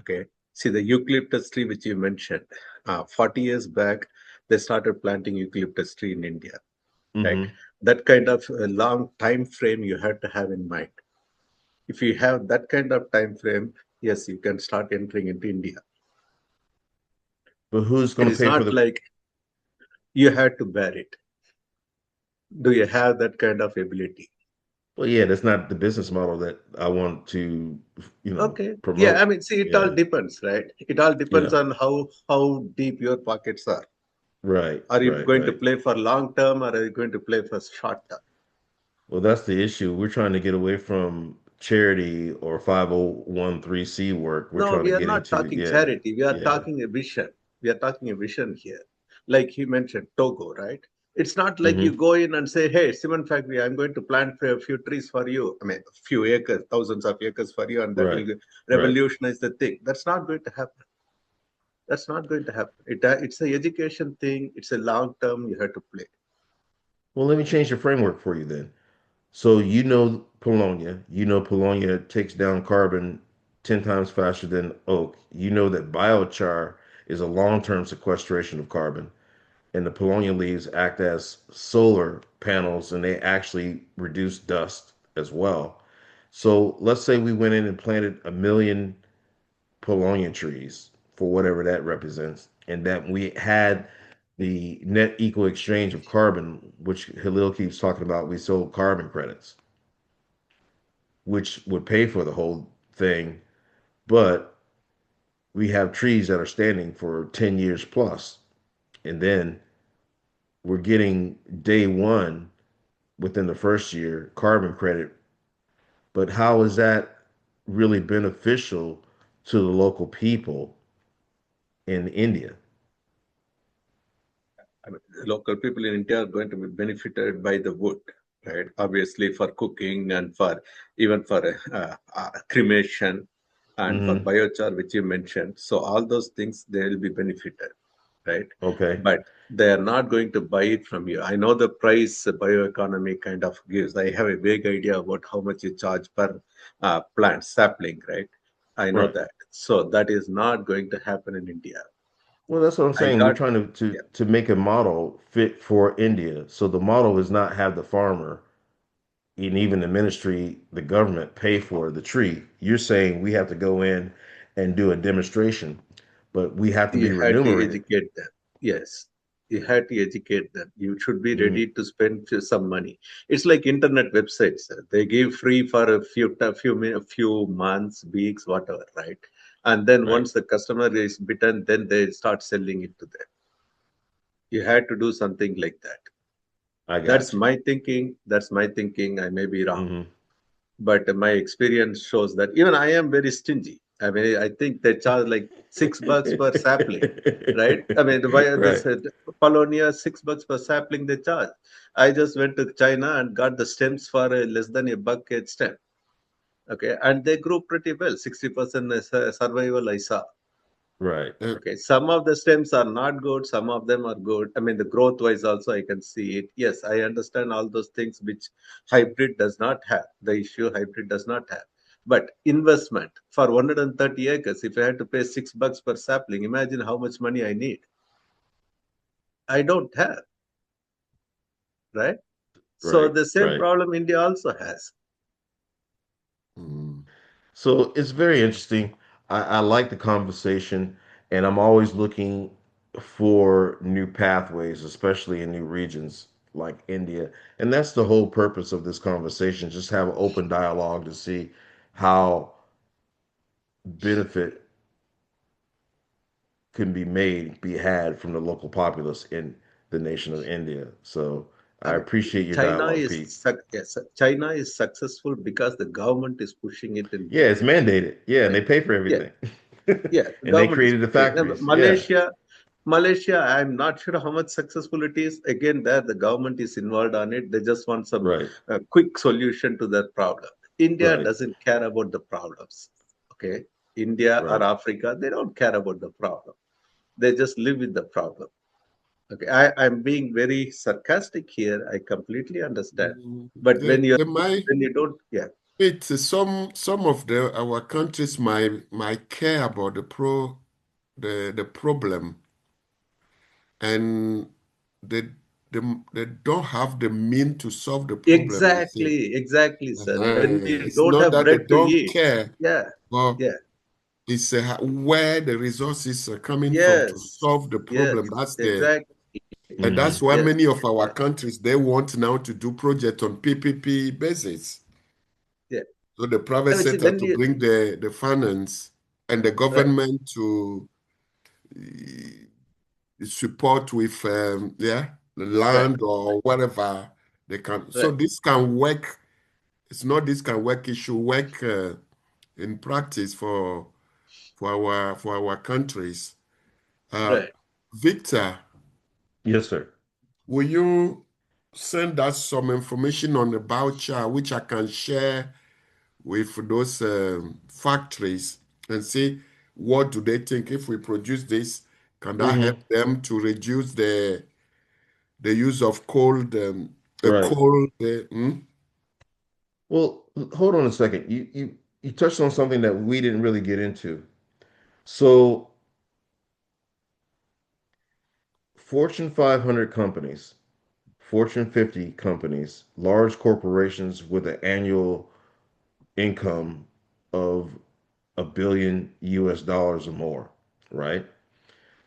Okay. See, the eucalyptus tree, which you mentioned, 40 years back, they started planting eucalyptus tree in India, right? Mm-hmm. That kind of a long time frame you have to have in mind. If you have that kind of time frame, yes, you can start entering into India. But who's It going to is pay for not the? like you have to bear it. Do you have that kind of ability? Well, yeah, that's not the business model that I want to, Okay. Yeah, I promote. mean, see, it all Yeah, depends, right? It all depends yeah, on how deep your pockets are. right, Are you right, going to right. play for long term or are you going to play for short term? Well, that's the issue. We're trying to get away from charity or 501(c) work. We're No, trying to we are get not into, talking yeah, charity. We are yeah. talking a vision. We are talking a vision here. Like he mentioned, Togo, right? It's not like you Mm-hmm. go in and say, hey, cement factory, I'm going to plant a few trees for you. I mean, a few acres, thousands of acres for you, and that will Right, right. revolutionize the thing. That's not going to happen. That's not going to happen. It's a education thing. It's a long term. You have to play. Well, let me change the framework for you then. So Paulownia takes down carbon 10 times faster than oak. You know that biochar is a long-term sequestration of carbon, and the Paulownia leaves act as solar panels and they actually reduce dust as well. So let's say we went in and planted 1 million Paulownia trees for whatever that represents, and that we had the net equal exchange of carbon, which Halil keeps talking about. We sold carbon credits, which would pay for the whole thing, but we have trees that are standing for 10 years plus, and then we're getting day one within the first year carbon credit. But how is that really beneficial to the local people in India? I mean, local people in India are going to be benefited by the wood, right? Obviously, for cooking and for even for cremation and for Hmm. biochar, which you mentioned. So all those things they will be benefited, right? Okay. But they are not going to buy it from you. I know the price bioeconomy kind of gives. I have a vague idea about how much you charge per plant sapling, right? I know Right. that. So that is not going to happen in India. Well, that's what I'm I saying. We're got, trying to yeah. to make a model fit for India. So the model is not have the farmer and even the ministry, the government pay for the tree. You're saying we have to go in and do a demonstration, but we have to You be had to remunerated. educate them. Yes, you had to educate them. You should be Hmm. ready to spend some money. It's like internet websites. They give free for a few months, weeks, whatever, right? And then Right. once the customer is bitten, then they start selling it to them. You had to do something like that. I That's got my thinking. That's my thinking. I may be you. wrong, Hmm. but my experience shows that even I am very stingy. I mean, I think they charge like $6 per sapling, right? I mean, why this Right. Paulownia $6 per sapling they charge. I just went to China and got the stems for less than $1 each stem. Okay, and they grew pretty well. 60% survival I saw. Right. Uh, Okay, some of the stems are not good, some of them are good. I mean, the growth wise also I can see it. Yes, I understand all those things which hybrid does not have, the issue hybrid does not have. But investment for 130 acres, if I had to pay $6 per sapling, imagine how much money I need. I don't have, right? So Right. the same Right. problem India also has. mm, So it's very interesting. I like the conversation, and I'm always looking for new pathways, especially in new regions like India. And that's the whole purpose of this conversation, just have an open dialogue to see how benefit can be made, be had from the local populace in the nation of India. So I I mean, appreciate your China dialogue, is Pete. yes, China is successful because the government is pushing it in Yeah, big it's way. mandated. Yeah, and Right? they pay for Yeah, everything. yeah, the And they government is created the pushing. factories. Yeah. Malaysia, Malaysia, I'm not sure how much successful it is. Again, there the government is involved on it. They just want some Right. quick solution to that problem. India Right. doesn't care about the problems. Okay, India or Right. Africa, they don't care about the problem. They just live with the problem. Okay, I'm being very sarcastic here. I completely understand. But They, they might when you don't, yeah, some of our countries might care about the problem, and they they, they don't have the mean to solve the problem, you see. exactly, sir. When you It's don't not have that they bread to don't eat, care, yeah, but yeah, it's where the resources are coming from to yes, solve the yes, problem. exactly, And that's Hmm. why yes, many of our yeah, countries they want now to do project on PPP basis. yeah. So the private And see, sector when to you bring the finance and the right, government to support with the right, land or whatever they can. So right, this can work. It's not this can work. It should work in practice for our countries. Uh, right. Victor, Yes, sir. will you send us some information on the voucher which I can share with those factories and see what do they think if we produce this, can that help Hmm. them to reduce the use of cold Right. coal. Well, hold on a second. You touched on something that we didn't really get into. So, Fortune 500 companies, Fortune 50 companies, large corporations with an annual income of $1 billion US or more, right?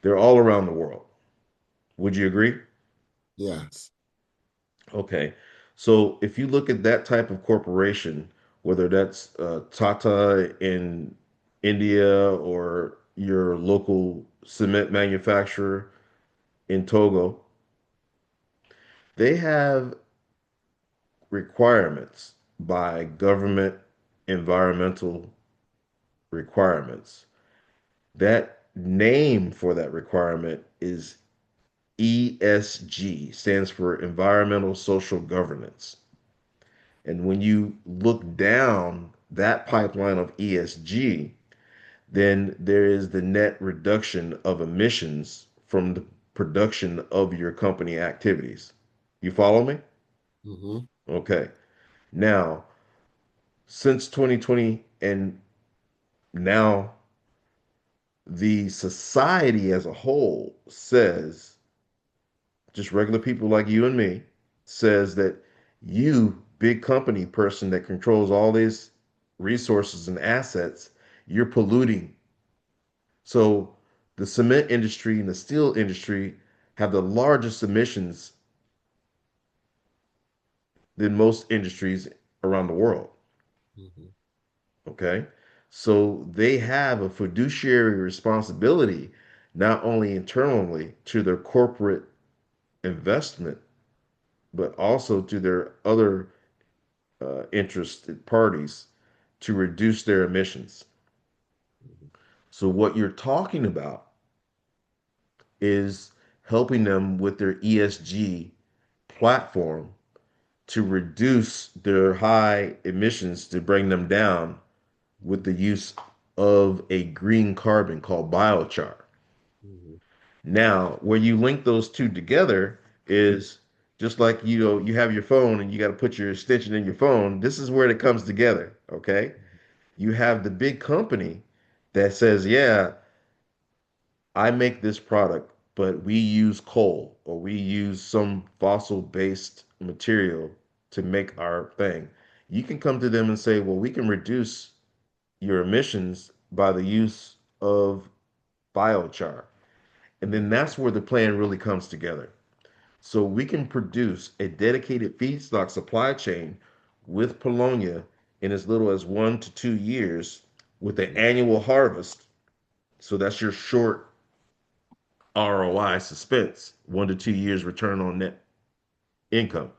They're all around the world. Would you agree? Yes. Okay. So if you look at that type of corporation, whether that's Tata in India or your local cement manufacturer in Togo, they have requirements by government environmental requirements. That name for that requirement is ESG, stands for environmental social governance. And when you look down that pipeline of ESG, then there is the net reduction of emissions from the production of your company activities. You follow me? Hmm. Okay. Now, since 2020 and now, the society as a whole says, just regular people like you and me, says that you, big company person that controls all these resources and assets, you're polluting. So the cement industry and the steel industry have the largest emissions than most industries around the world. Hmm. Okay. So they have a fiduciary responsibility, not only internally to their corporate investment, but also to their other interested parties to reduce their emissions. So, what you're talking about is helping them with their ESG platform to reduce their high emissions to bring them down with the use of a green carbon called biochar. Hmm. Now, where you link those two together is just like you have your phone and you got to put your extension in your phone. This is where it comes together. Okay. You have the big company that says, yeah, I make this product, but we use coal or we use some fossil based material to make our thing. You can come to them and say, well, we can reduce your emissions by the use of biochar. And then that's where the plan really comes together. So we can produce a dedicated feedstock supply chain with Paulownia in as little as 1 to 2 years with an Hmm. annual harvest. So that's your short ROI suspense, 1 to 2 years return on net income.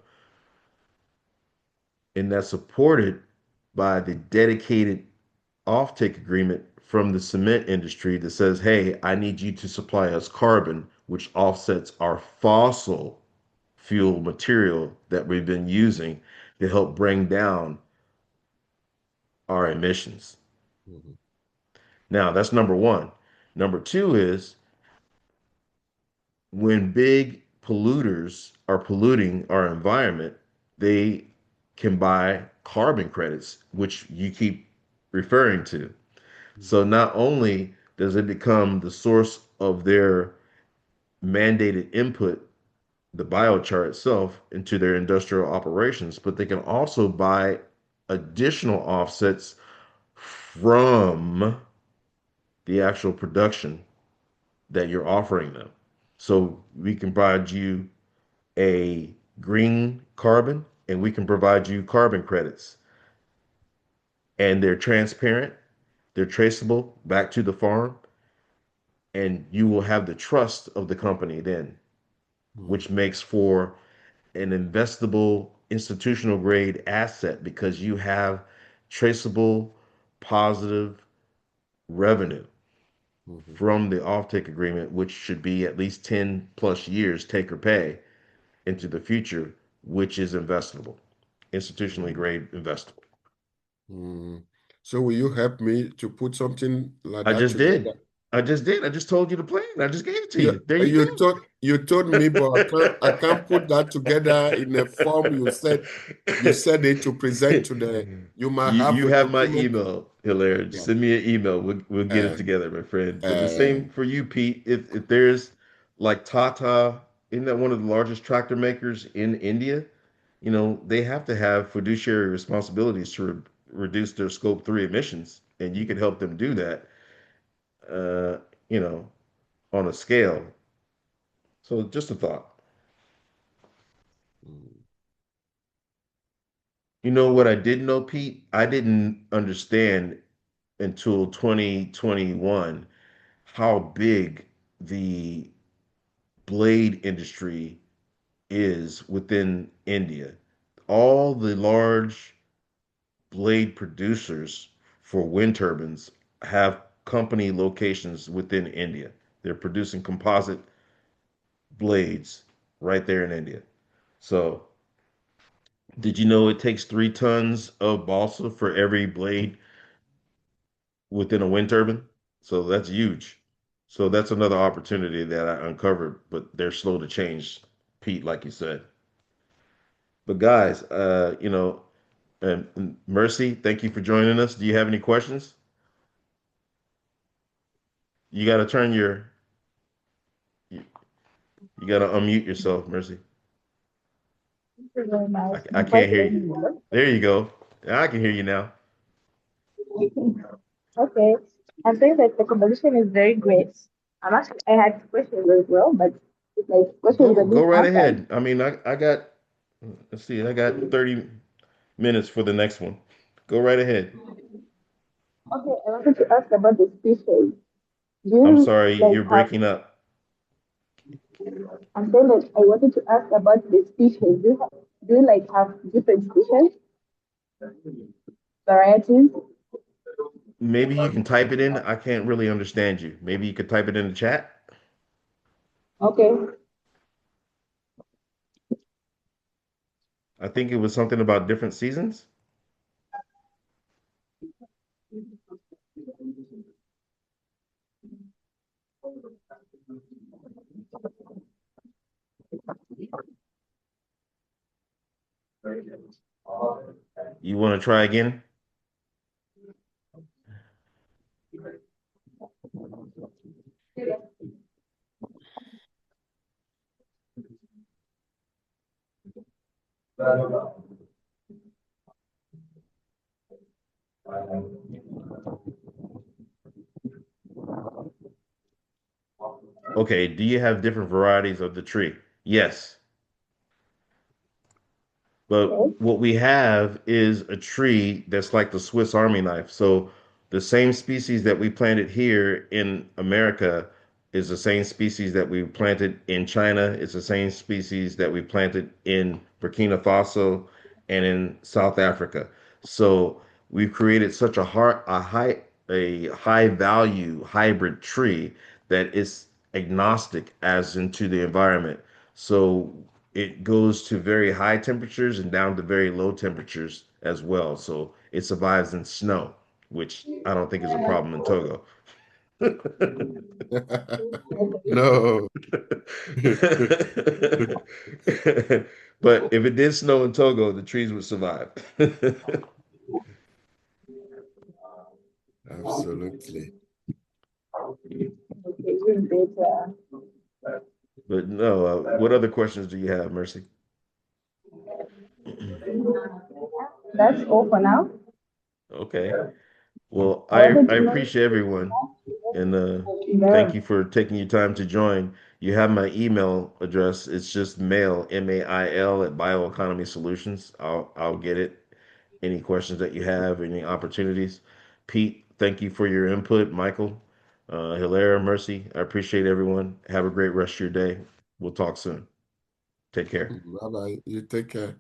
And that's supported by the dedicated offtake agreement from the cement industry that says, hey, I need you to supply us carbon, which offsets our fossil fuel material that we've been using to help bring down our emissions. Mhm. Now, that's number one. Number two is when big polluters are polluting our environment, they can buy carbon credits, which you keep referring to. So not only does it become the source of their mandated input, the biochar itself, into their industrial operations, but they can also buy additional offsets from the actual production that you're offering them. So we can provide you a green carbon and we can provide you carbon credits. And they're transparent, they're traceable back to the farm, and you will have the trust of the company then, Mhm. which makes for an investable institutional grade asset because you have traceable positive revenue Mhm. from the offtake agreement, which should be at least 10 plus years take or pay into the future, which is investable, institutionally Mhm. grade investable. Mhm. So will you help me to put something like I that just together? did. I just did. I just told you the plan. I just gave it to You you. There you you go. told me, but I can't put that together in a form you said it to present to the you might have You a have my document. email, Hilaire. Yeah. Send me an email. We'll get it Uh, together, my friend. But the uh, same for you, Pete. If there's like Tata, isn't that one of the largest tractor makers in India? You know, they have to have fiduciary responsibilities to reduce their scope three emissions, and you can help them do that. Uh, you know, on a scale. So just a thought. mm, You know what I didn't know, Pete? I didn't understand until 2021 how big the blade industry is within India. All the large blade producers for wind turbines have company locations within India. They're producing composite blades right there in India. So, did you know it takes 3 tons of balsa for every blade within a wind turbine? So that's huge. So that's another opportunity that I uncovered, but they're slow to change, Pete, like you said. But guys, and Mercy, thank you for joining us. Do you have any questions? You got to you, you got to unmute yourself, Mercy. Thank you very much. I Before can't you hear end you. the There you go. I can hear you now. okay. I'm saying that the conversation is very great. I had questions as well, but it's like questions are Go being right answered. ahead. I mean, I got let's see, I got 30 minutes for the next one. Go right ahead. Okay, I wanted to ask about the species. Do I'm you sorry, like you're have? breaking up. I'm saying that I wanted to ask about the species. Do you like have different species, varieties? Maybe you can type it in. I can't really understand you. Maybe you could type it in the chat. Okay. I think it was something about different seasons. You want to try again? Okay, do you have different varieties of the tree? Yes. But Okay. what we have is a tree that's like the Swiss Army knife. So the same species that we planted here in America is the same species that we planted in China. It's the same species that we planted in Burkina Faso and in South Africa. So we've created such a high a high value hybrid tree that is agnostic as into the environment. So it goes to very high temperatures and down to very low temperatures as well. So it survives in snow, which I don't think is a problem in Togo. No. But if it did snow in Togo, the trees would survive. Absolutely. Okay, good data. But no, what other questions do you have, Mercy? That's all for now. Okay. Well, I I wanted I to know. appreciate everyone, and Yeah. thank you for taking your time to join. You have my email address. It's just mail, mail at BioEconomy Solutions. I'll get it. Any questions that you have, any opportunities. Pete, thank you for your input. Michael, Hilaire, Mercy, I appreciate everyone. Have a great rest of your day. We'll talk soon. Take care. Bye bye. You take care.